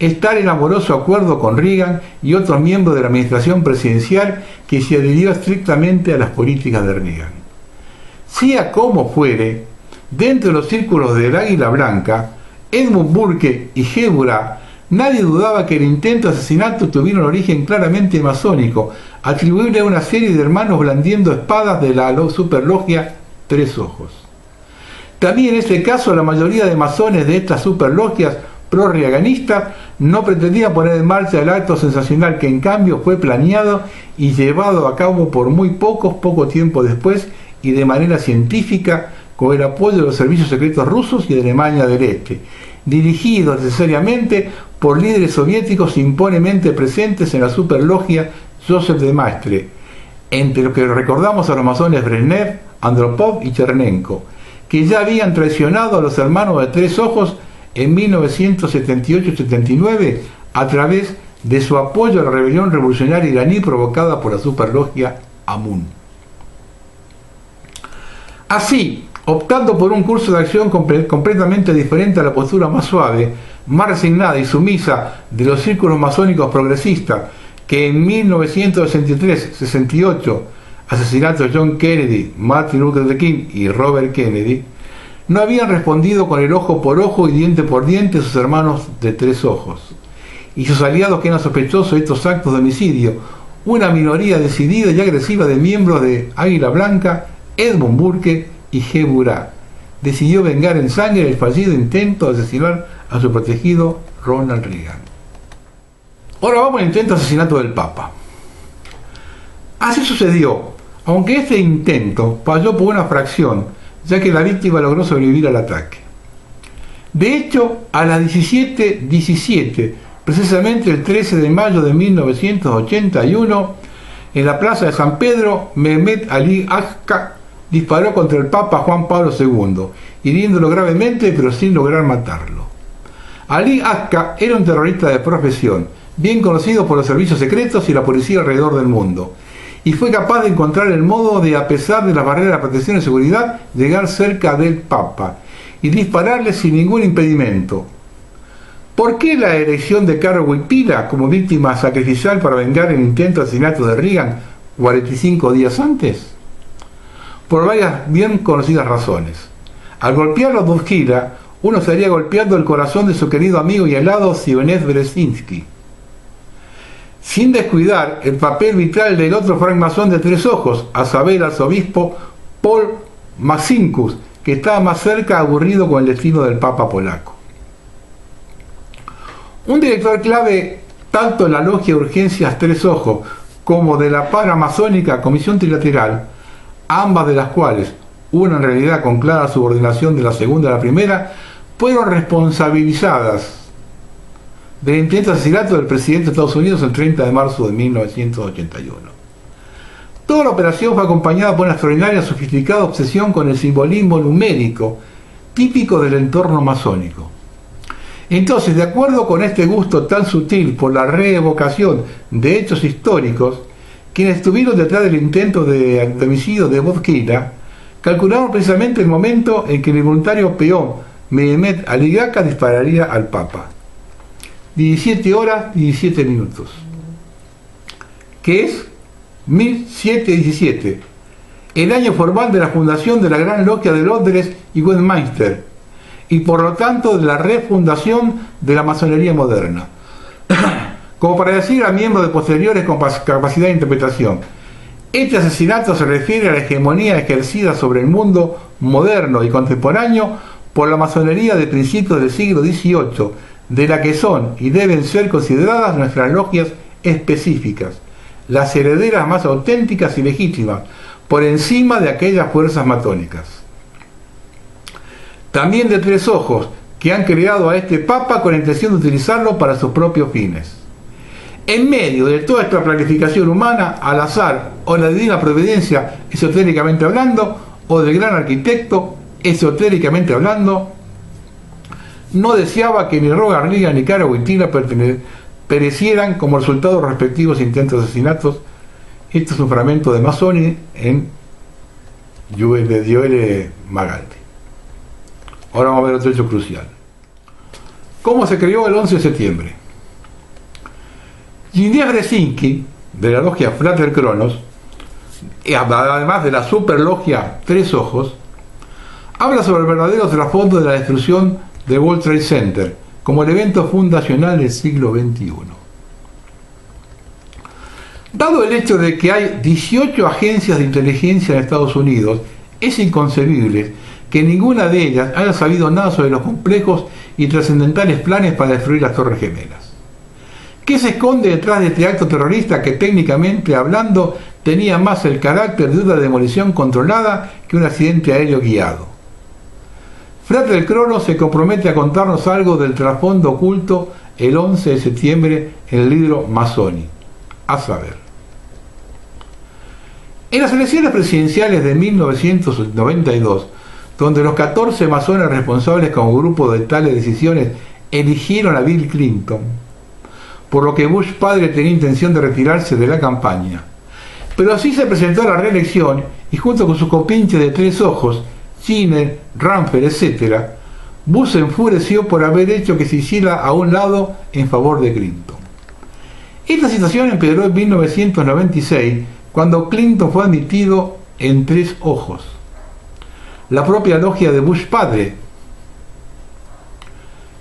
estar en amoroso acuerdo con Reagan y otros miembros de la administración presidencial que se adhirió estrictamente a las políticas de Reagan. Sea como fuere, dentro de los círculos del Águila Blanca, Edmund Burke y Gebura, nadie dudaba que el intento de asesinato tuviera un origen claramente masónico, atribuible a una serie de hermanos blandiendo espadas de la superlogia Tres Ojos. También en este caso la mayoría de masones de estas superlogias pro-reaganistas no pretendían poner en marcha el acto sensacional que en cambio fue planeado y llevado a cabo por muy poco tiempo después y de manera científica con el apoyo de los servicios secretos rusos y de Alemania del Este, dirigidos necesariamente por líderes soviéticos imponemente presentes en la superlogia Joseph de Maistre, entre los que recordamos a los masones Brezhnev, Andropov y Chernenko, que ya habían traicionado a los hermanos de Tres Ojos en 1978-79 a través de su apoyo a la rebelión revolucionaria iraní provocada por la superlogia Amun. Así, optando por un curso de acción completamente diferente a la postura más suave, más resignada y sumisa de los círculos masónicos progresistas que en 1963-68 asesinatos de John Kennedy, Martin Luther King y Robert Kennedy, no habían respondido con el ojo por ojo y diente por diente a sus hermanos de Tres Ojos y sus aliados que eran sospechosos de estos actos de homicidio, una minoría decidida y agresiva de miembros de Águila Blanca, Edmund Burke y Gebura, decidió vengar en sangre el fallido intento de asesinar a su protegido Ronald Reagan. Ahora vamos al intento de asesinato del Papa. Así sucedió, aunque este intento falló por una fracción, ya que la víctima logró sobrevivir al ataque. De hecho, a las 17:17, precisamente el 13 de mayo de 1981, en la plaza de San Pedro, Mehmet Ali Agca disparó contra el Papa Juan Pablo II, hiriéndolo gravemente pero sin lograr matarlo. Ali Agca era un terrorista de profesión, bien conocido por los servicios secretos y la policía alrededor del mundo, y fue capaz de encontrar el modo de, a pesar de las barreras de protección y seguridad, llegar cerca del Papa y dispararle sin ningún impedimento. ¿Por qué la elección de Carlo Wojtyła como víctima sacrificial para vengar el intento de asesinato de Reagan 45 días antes? Por varias bien conocidas razones. Al golpearlo a Wojtyła, uno estaría golpeando el corazón de su querido amigo y helado Zbigniew Brzezinski, sin descuidar el papel vital del otro francmasón de Tres Ojos, a saber, el arzobispo Paul Marcinkus, que estaba más cerca, aburrido con el destino del Papa polaco. Un director clave tanto de la logia Urgencias Tres Ojos como de la paramazónica Comisión Trilateral, ambas de las cuales, una en realidad con clara subordinación de la segunda a la primera, fueron responsabilizadas del intento de asesinato del presidente de Estados Unidos el 30 de marzo de 1981. Toda la operación fue acompañada por una extraordinaria y sofisticada obsesión con el simbolismo numérico típico del entorno masónico. Entonces, de acuerdo con este gusto tan sutil por la reevocación de hechos históricos, quienes estuvieron detrás del intento de homicidio de Wojtyła calcularon precisamente el momento en que el voluntario peón Mehmet Ali Agca dispararía al Papa. 17 horas y 17 minutos, que es 1717, el año formal de la fundación de la Gran Logia de Londres y Westminster, y por lo tanto de la refundación de la masonería moderna. Como para decir a miembros de posteriores con capacidad de interpretación, este asesinato se refiere a la hegemonía ejercida sobre el mundo moderno y contemporáneo por la masonería de principios del siglo XVIII, de la que son y deben ser consideradas nuestras logias específicas, las herederas más auténticas y legítimas, por encima de aquellas fuerzas matónicas. También de Tres Ojos, que han creado a este Papa con la intención de utilizarlo para sus propios fines. En medio de toda esta planificación humana, al azar o la divina providencia, esotéricamente hablando, o del gran arquitecto, esotéricamente hablando, no deseaba que ni Ronald Reagan ni Carlo Wojtyła perecieran como resultado de los respectivos intentos de asesinatos. Esto es un fragmento de Masoni de Joel Magaldi. Ahora vamos a ver otro hecho crucial. ¿Cómo se creó el 11 de septiembre? Zbigniew Brzezinski, de la logia Frater Kronos, además de la superlogia Tres Ojos, habla sobre el verdadero trasfondo de la destrucción del World Trade Center como el evento fundacional del siglo XXI. Dado el hecho de que hay 18 agencias de inteligencia en Estados Unidos, es inconcebible que ninguna de ellas haya sabido nada sobre los complejos y trascendentales planes para destruir las Torres Gemelas. ¿Qué se esconde detrás de este acto terrorista que, técnicamente hablando, tenía más el carácter de una demolición controlada que un accidente aéreo guiado? Frater Kronos se compromete a contarnos algo del trasfondo oculto el 11 de septiembre en el libro Masoni. A saber. En las elecciones presidenciales de 1992, donde los 14 masones responsables como grupo de tales decisiones eligieron a Bill Clinton, por lo que Bush padre tenía intención de retirarse de la campaña, pero así se presentó a la reelección y junto con sus compinches de Tres Ojos, Cheney, Rumsfeld, etc., Bush se enfureció por haber hecho que se hiciera a un lado en favor de Clinton. Esta situación empeoró en 1996, cuando Clinton fue admitido en Tres Ojos, la propia logia de Bush padre.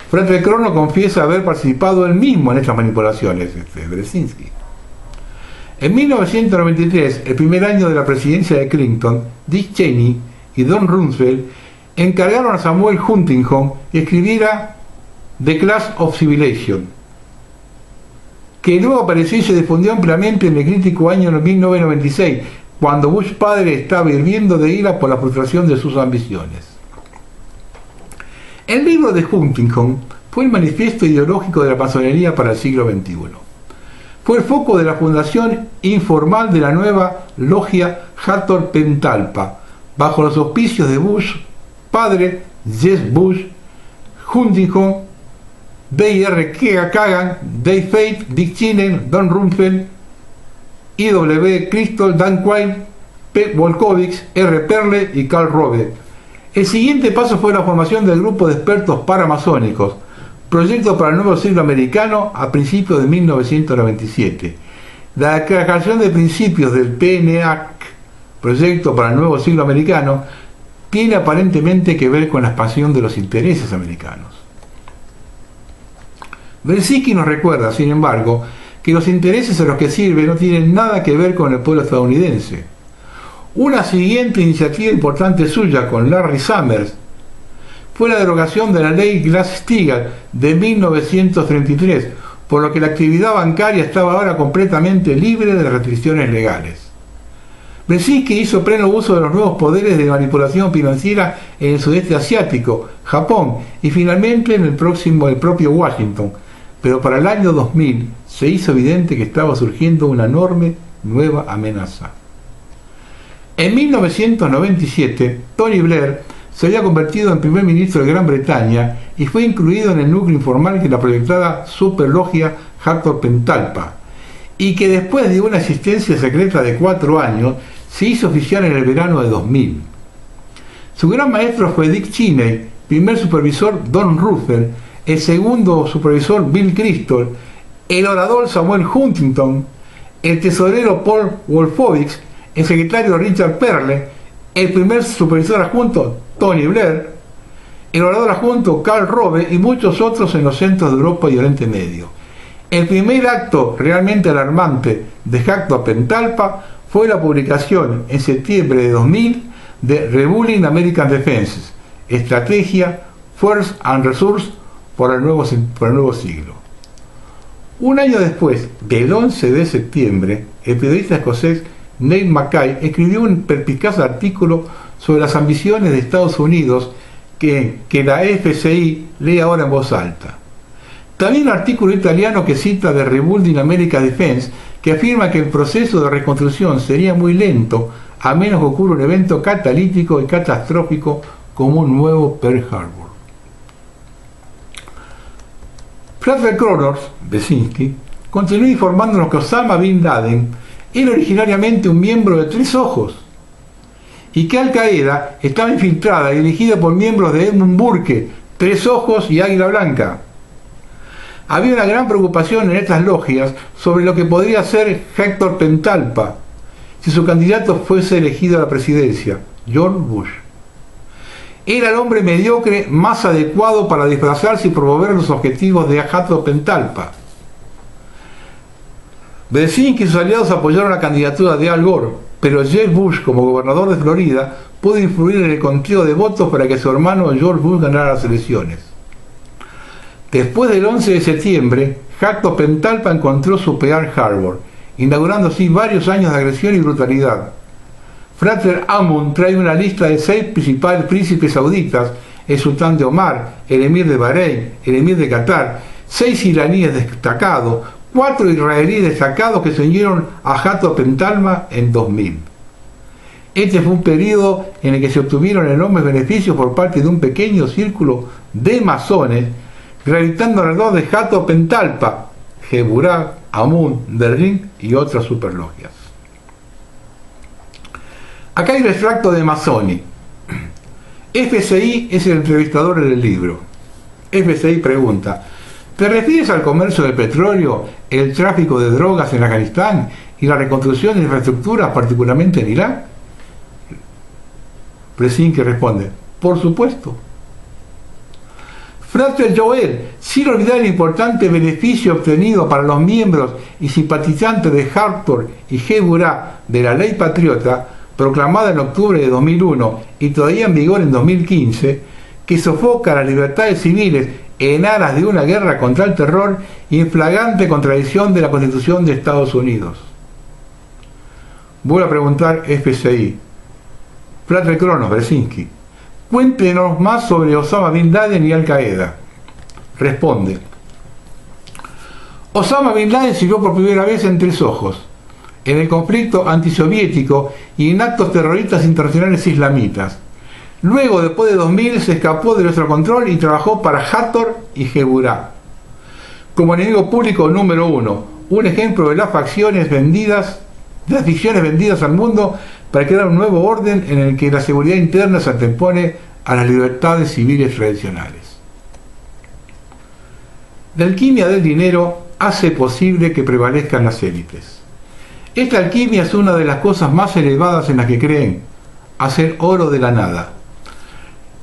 Frater Kronos confiesa haber participado él mismo en estas manipulaciones, Brzezinski. En 1993, el primer año de la presidencia de Clinton, Dick Cheney y Don Rumsfeld encargaron a Samuel Huntington que escribiera The Clash of Civilization, que luego apareció y se difundió ampliamente en el crítico año 1996, cuando Bush padre estaba hirviendo de ira por la frustración de sus ambiciones. El libro de Huntington fue el manifiesto ideológico de la masonería para el siglo XXI. Fue el foco de la fundación informal de la nueva logia Hathor Pentalpa, bajo los auspicios de Bush padre, Jeb Bush, Huntington, D.R. Kagan, Dave Fate, Dick Cheney, Don Rumsfeld, I.W. Crystal, Dan Quayle, P. Wolkowitz, R. Perle y Karl Rove. El siguiente paso fue la formación del grupo de expertos paramasónicos, proyecto para el nuevo siglo americano a principios de 1997. La declaración de principios del PNAC, proyecto para el nuevo siglo americano, tiene aparentemente que ver con la expansión de los intereses americanos. Brzezinski nos recuerda, sin embargo, que los intereses a los que sirve no tienen nada que ver con el pueblo estadounidense. Una siguiente iniciativa importante suya con Larry Summers fue la derogación de la ley Glass-Steagall de 1933, por lo que la actividad bancaria estaba ahora completamente libre de restricciones legales. Brzezinski hizo pleno uso de los nuevos poderes de manipulación financiera en el sudeste asiático, Japón y finalmente en el propio Washington, pero para el año 2000 se hizo evidente que estaba surgiendo una enorme nueva amenaza. En 1997, Tony Blair se había convertido en primer ministro de Gran Bretaña y fue incluido en el núcleo informal de la proyectada superlogia Hathor Pentalpa, y que después de una asistencia secreta de 4 años se hizo oficial en el verano de 2000. Su gran maestro fue Dick Cheney, primer supervisor Don Rumsfeld, el segundo supervisor Bill Kristol, el orador Samuel Huntington, el tesorero Paul Wolfowitz, el secretario Richard Perle, el primer supervisor adjunto Tony Blair, el orador adjunto Karl Rove y muchos otros en los centros de Europa y Oriente Medio. El primer acto realmente alarmante de Hathor Pentalpa fue la publicación en septiembre de 2000 de Rebuilding American Defense, Estrategia, Force and Resource por el nuevo siglo. Un año después, del 11 de septiembre, el periodista escocés Neil Mackay escribió un perspicaz artículo sobre las ambiciones de Estados Unidos que la FCI lee ahora en voz alta. También un artículo italiano que cita de Rebuilding American Defense, que afirma que el proceso de reconstrucción sería muy lento a menos que ocurra un evento catalítico y catastrófico como un nuevo Pearl Harbor. Frater Kronos, Brzezinski, continúa informándonos que Osama Bin Laden era originariamente un miembro de Tres Ojos y que Al Qaeda estaba infiltrada y dirigida por miembros de Edmund Burke, Tres Ojos y Águila Blanca. Había una gran preocupación en estas logias sobre lo que podría ser Héctor Pentalba si su candidato fuese elegido a la presidencia, George Bush. Era el hombre mediocre más adecuado para disfrazarse y promover los objetivos de Héctor Pentalba. Brzezinski y sus aliados apoyaron la candidatura de Al Gore, pero Jeb Bush, como gobernador de Florida, pudo influir en el conteo de votos para que su hermano George Bush ganara las elecciones. Después del 11 de septiembre, Héctor Pentalba encontró su Pearl Harbor, inaugurando así varios años de agresión y brutalidad. Frater Amun trae una lista de 6 principales príncipes sauditas: el sultán de Omar, el emir de Bahrein, el emir de Qatar, 6 iraníes destacados, 4 israelíes destacados que se unieron a Héctor Pentalba en 2000. Este fue un periodo en el que se obtuvieron enormes beneficios por parte de un pequeño círculo de masones gravitando alrededor de Héctor Pentalba, Geburah, Amun, Derrin y otras superlogias. Acá hay el extracto de Masoni. FCI es el entrevistador en el libro. FCI pregunta: ¿te refieres al comercio del petróleo, el tráfico de drogas en Afganistán y la reconstrucción de infraestructuras, particularmente en Irak? Brzezinski responde: por supuesto. Frater Joel, sin olvidar el importante beneficio obtenido para los miembros y simpatizantes de Héctor y Geburah de la Ley Patriota, proclamada en octubre de 2001 y todavía en vigor en 2015, que sofoca las libertades civiles en aras de una guerra contra el terror y en flagrante contradicción de la Constitución de Estados Unidos. Vuelvo a preguntar FCI. Frater Kronos, Brzezinski, cuéntenos más sobre Osama Bin Laden y Al Qaeda. Responde: Osama Bin Laden sirvió por primera vez en 3 ojos, en el conflicto antisoviético y en actos terroristas internacionales islamitas. Luego, después de 2000, se escapó de nuestro control y trabajó para Héctor y Geburah como enemigo público número 1, un ejemplo de las ficciones vendidas al mundo para crear un nuevo orden en el que la seguridad interna se antepone a las libertades civiles tradicionales. La alquimia del dinero hace posible que prevalezcan las élites. Esta alquimia es una de las cosas más elevadas en las que creen: hacer oro de la nada.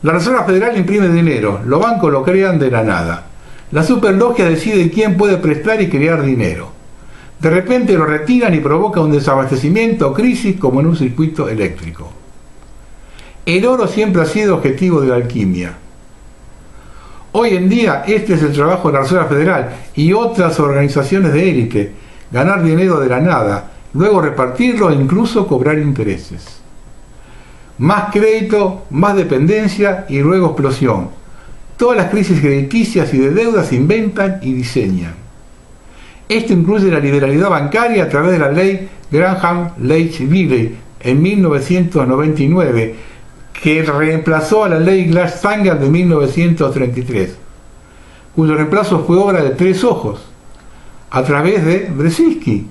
La Reserva Federal imprime dinero, los bancos lo crean de la nada. La superlogia decide quién puede prestar y crear dinero. De repente lo retiran y provoca un desabastecimiento o crisis como en un circuito eléctrico. El oro siempre ha sido objetivo de la alquimia. Hoy en día este es el trabajo de la Reserva Federal y otras organizaciones de élite: ganar dinero de la nada, luego repartirlo e incluso cobrar intereses. Más crédito, más dependencia y luego explosión. Todas las crisis crediticias y de deuda se inventan y diseñan. Esto incluye la liberalidad bancaria a través de la ley Graham-Leach-Bliley en 1999, que reemplazó a la ley Glass-Steagall de 1933, cuyo reemplazo fue obra de 3 ojos, a través de Brzezinski.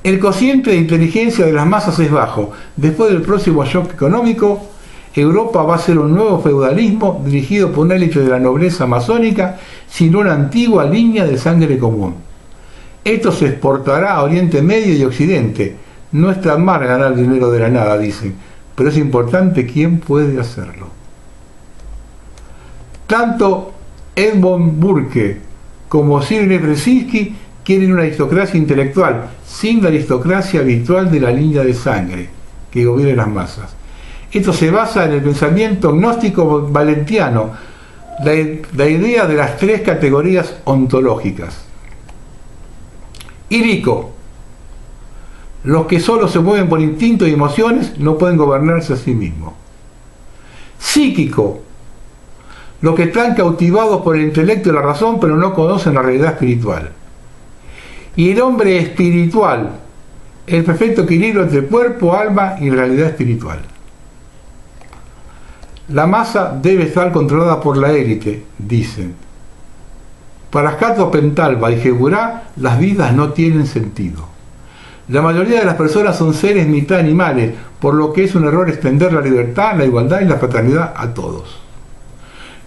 El cociente de inteligencia de las masas es bajo. Después del próximo shock económico, Europa va a ser un nuevo feudalismo dirigido por una élite de la nobleza masónica sin una antigua línea de sangre común. Esto se exportará a Oriente Medio y Occidente. No es tan mal ganar dinero de la nada, dicen, pero es importante quién puede hacerlo. Tanto Edmund Burke como Cyril Brzezinski quieren una aristocracia intelectual, sin la aristocracia habitual de la línea de sangre que gobierne las masas. Esto se basa en el pensamiento gnóstico valentiano, la idea de las 3 categorías ontológicas. Írico: los que solo se mueven por instinto y emociones no pueden gobernarse a sí mismos. Psíquico: los que están cautivados por el intelecto y la razón pero no conocen la realidad espiritual. Y el hombre espiritual: el perfecto equilibrio entre cuerpo, alma y realidad espiritual. La masa debe estar controlada por la élite, dicen. Para Héctor Pentalba y Geburah, las vidas no tienen sentido. La mayoría de las personas son seres mitad animales, por lo que es un error extender la libertad, la igualdad y la fraternidad a todos.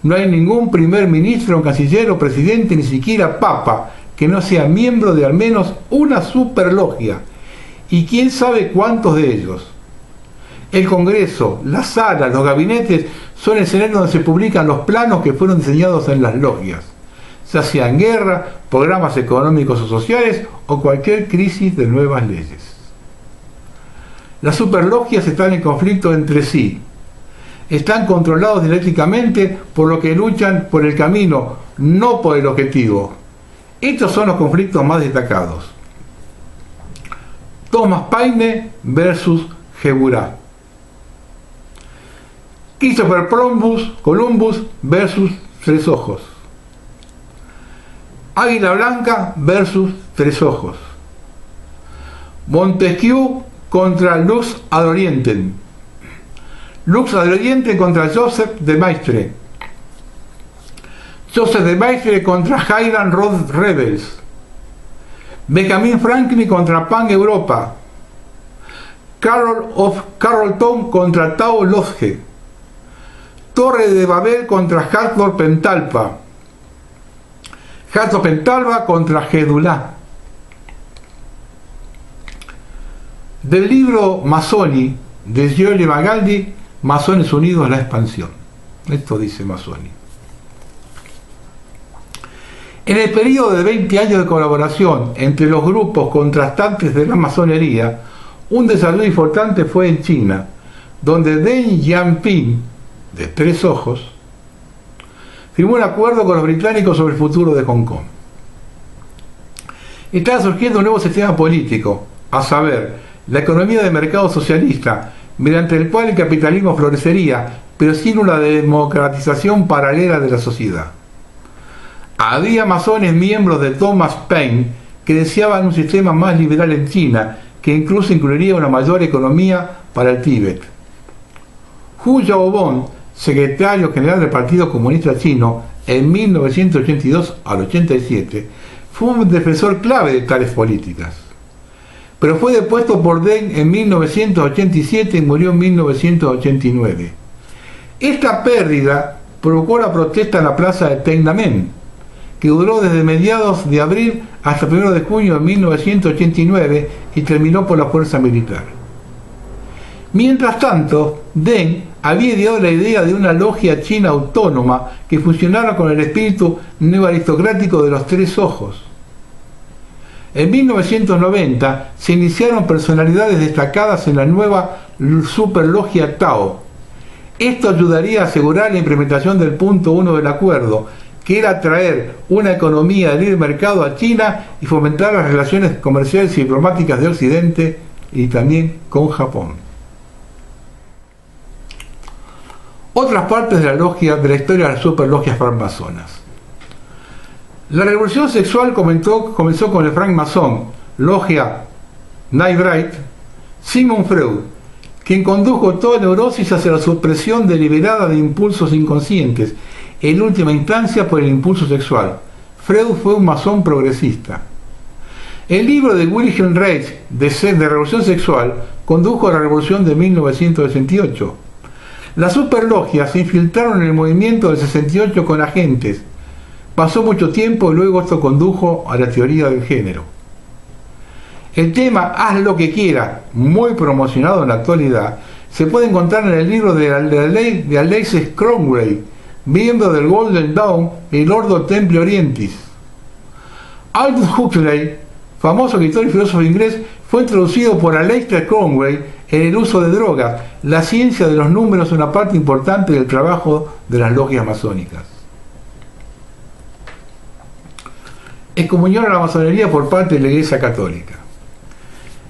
No hay ningún primer ministro, canciller o presidente, ni siquiera papa, que no sea miembro de al menos una superlogia. Y quién sabe cuántos de ellos. El Congreso, las salas, los gabinetes son escenarios donde se publican los planos que fueron diseñados en las logias, ya sean guerra, programas económicos o sociales o cualquier crisis de nuevas leyes. Las superlogias están en conflicto entre sí. Están controlados dialécticamente por lo que luchan por el camino, no por el objetivo. Estos son los conflictos más destacados. Thomas Paine versus Geburá. Christopher Columbus versus Tres Ojos. Águila Blanca versus Tres Ojos. Montesquieu contra Lux ad Orientem. Lux ad Orientem contra Joseph de Maistre. Joseph de Maistre contra Highland Road Rebels. Benjamin Franklin contra Pan Europa. Carol of Carrollton contra Tao Lodge. Torre de Babel contra Hathor Pentalba. Hathor Pentalba contra Gedulá. Del libro Mazzoni de Giulio Magaldi, Masones Unidos, la expansión. Esto dice Mazzoni. En el periodo de 20 años de colaboración entre los grupos contrastantes de la masonería, un desarrollo importante fue en China, donde Deng Xiaoping, de Tres Ojos, firmó un acuerdo con los británicos sobre el futuro de Hong Kong. Estaba surgiendo un nuevo sistema político, a saber, la economía de mercado socialista, mediante el cual el capitalismo florecería, pero sin una democratización paralela de la sociedad. Había masones miembros de Thomas Paine que deseaban un sistema más liberal en China, que incluso incluiría una mayor economía para el Tíbet. Hu Yaobong, secretario general del Partido Comunista Chino en 1982 al 87, fue un defensor clave de tales políticas. Pero fue depuesto por Deng en 1987 y murió en 1989. Esta pérdida provocó la protesta en la plaza de Tiananmen, que duró desde mediados de abril hasta 1 de junio de 1989 y terminó por la fuerza militar. Mientras tanto, Deng había ideado la idea de una logia china autónoma que funcionara con el espíritu neoaristocrático de los Tres Ojos. En 1990 se iniciaron personalidades destacadas en la nueva superlogia Tao. Esto ayudaría a asegurar la implementación del punto 1 del acuerdo, que era traer una economía de libre mercado a China y fomentar las relaciones comerciales y diplomáticas de Occidente y también con Japón. Otras partes de la logia de la historia de las superlogias francmasonas. La revolución sexual comenzó con el francmasón, logia Knight-Bright, Sigmund Freud, quien condujo toda neurosis hacia la supresión deliberada de impulsos inconscientes, en última instancia por el impulso sexual. Freud fue un masón progresista. El libro de Wilhelm Reich de Revolución Sexual condujo a la revolución de 1968. Las superlogias se infiltraron en el movimiento del 68 con agentes. Pasó mucho tiempo y luego esto condujo a la teoría del género. El tema Haz lo que quiera, muy promocionado en la actualidad, se puede encontrar en el libro de Alexis Cromwell, miembro del Golden Dawn y Ordo Templi Orientis. Aldous Huxley, famoso escritor y filósofo inglés, fue introducido por Aleister Cromwell en el uso de drogas. La ciencia de los números es una parte importante del trabajo de las logias masónicas. Excomunión a la masonería por parte de la Iglesia Católica.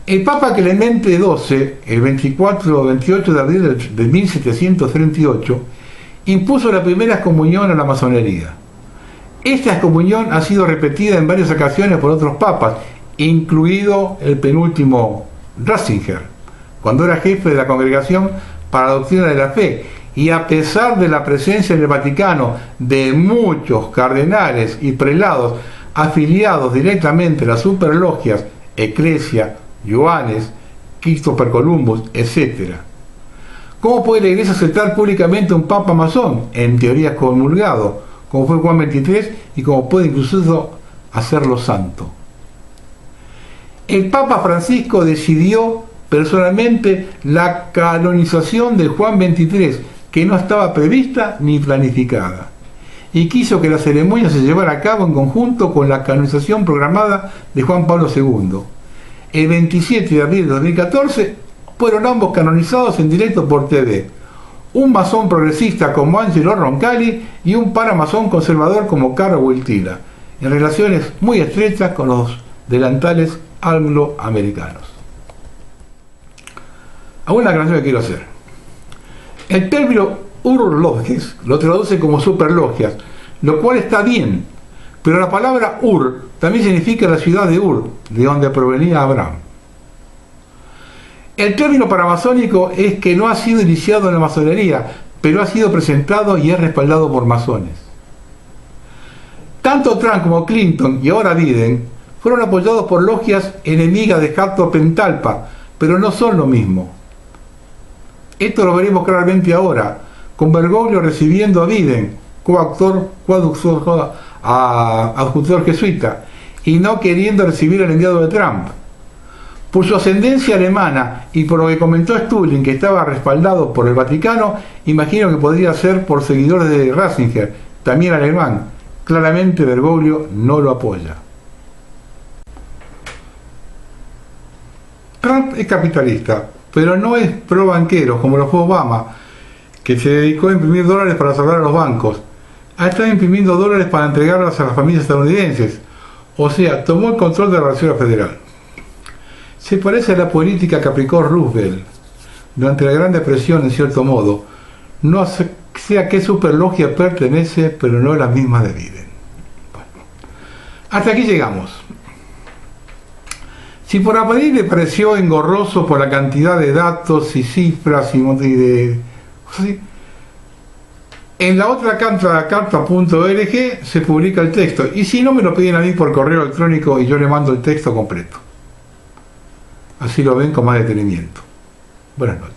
El Papa Clemente XII, el 28 de abril de 1738, impuso la primera excomunión a la masonería. Esta excomunión ha sido repetida en varias ocasiones por otros papas, incluido el penúltimo Ratzinger, cuando era jefe de la Congregación para la Doctrina de la Fe, y a pesar de la presencia en el Vaticano de muchos cardenales y prelados afiliados directamente a las superlogias Ecclesia, Johannes, Christopher Columbus, etc. ¿Cómo puede la Iglesia aceptar públicamente un Papa masón? En teoría excomulgado, como fue Juan XXIII, y como puede incluso hacerlo santo. El Papa Francisco decidió personalmente la canonización de Juan XXIII, que no estaba prevista ni planificada, y quiso que la ceremonia se llevara a cabo en conjunto con la canonización programada de Juan Pablo II. El 27 de abril de 2014 fueron ambos canonizados en directo por TV. Un masón progresista como Angelo Roncalli y un paramasón conservador como Carlo Wojtyla, en relaciones muy estrechas con los delantales angloamericanos. Alguna aclaración que quiero hacer. El término Urloges lo traduce como superlogias, lo cual está bien, pero la palabra Ur también significa la ciudad de Ur, de donde provenía Abraham. El término paramasónico es que no ha sido iniciado en la masonería, pero ha sido presentado y es respaldado por masones. Tanto Trump como Clinton y ahora Biden fueron apoyados por logias enemigas de Jato Pentalpa, pero no son lo mismo. Esto lo veremos claramente ahora, con Bergoglio recibiendo a Biden, coautor, adjuntor jesuita, y no queriendo recibir al enviado de Trump. Por su ascendencia alemana y por lo que comentó Stulin, que estaba respaldado por el Vaticano, imagino que podría ser por seguidores de Ratzinger, también alemán. Claramente Bergoglio no lo apoya. Trump es capitalista, pero no es pro banquero como lo fue Obama, que se dedicó a imprimir dólares para salvar a los bancos. Ha estado imprimiendo dólares para entregarlas a las familias estadounidenses, o sea, tomó el control de la Reserva Federal. Se parece a la política que aplicó Roosevelt durante la Gran Depresión, en cierto modo. No sé a qué superlogia pertenece, pero no a las mismas de Biden. Bueno, hasta aquí llegamos. Si por apariencia le pareció engorroso por la cantidad de datos y cifras y de... ¿sí? En la otra carta.org se publica el texto, y si no, me lo piden a mí por correo electrónico y yo le mando el texto completo. Así lo ven con más detenimiento. Buenas noches.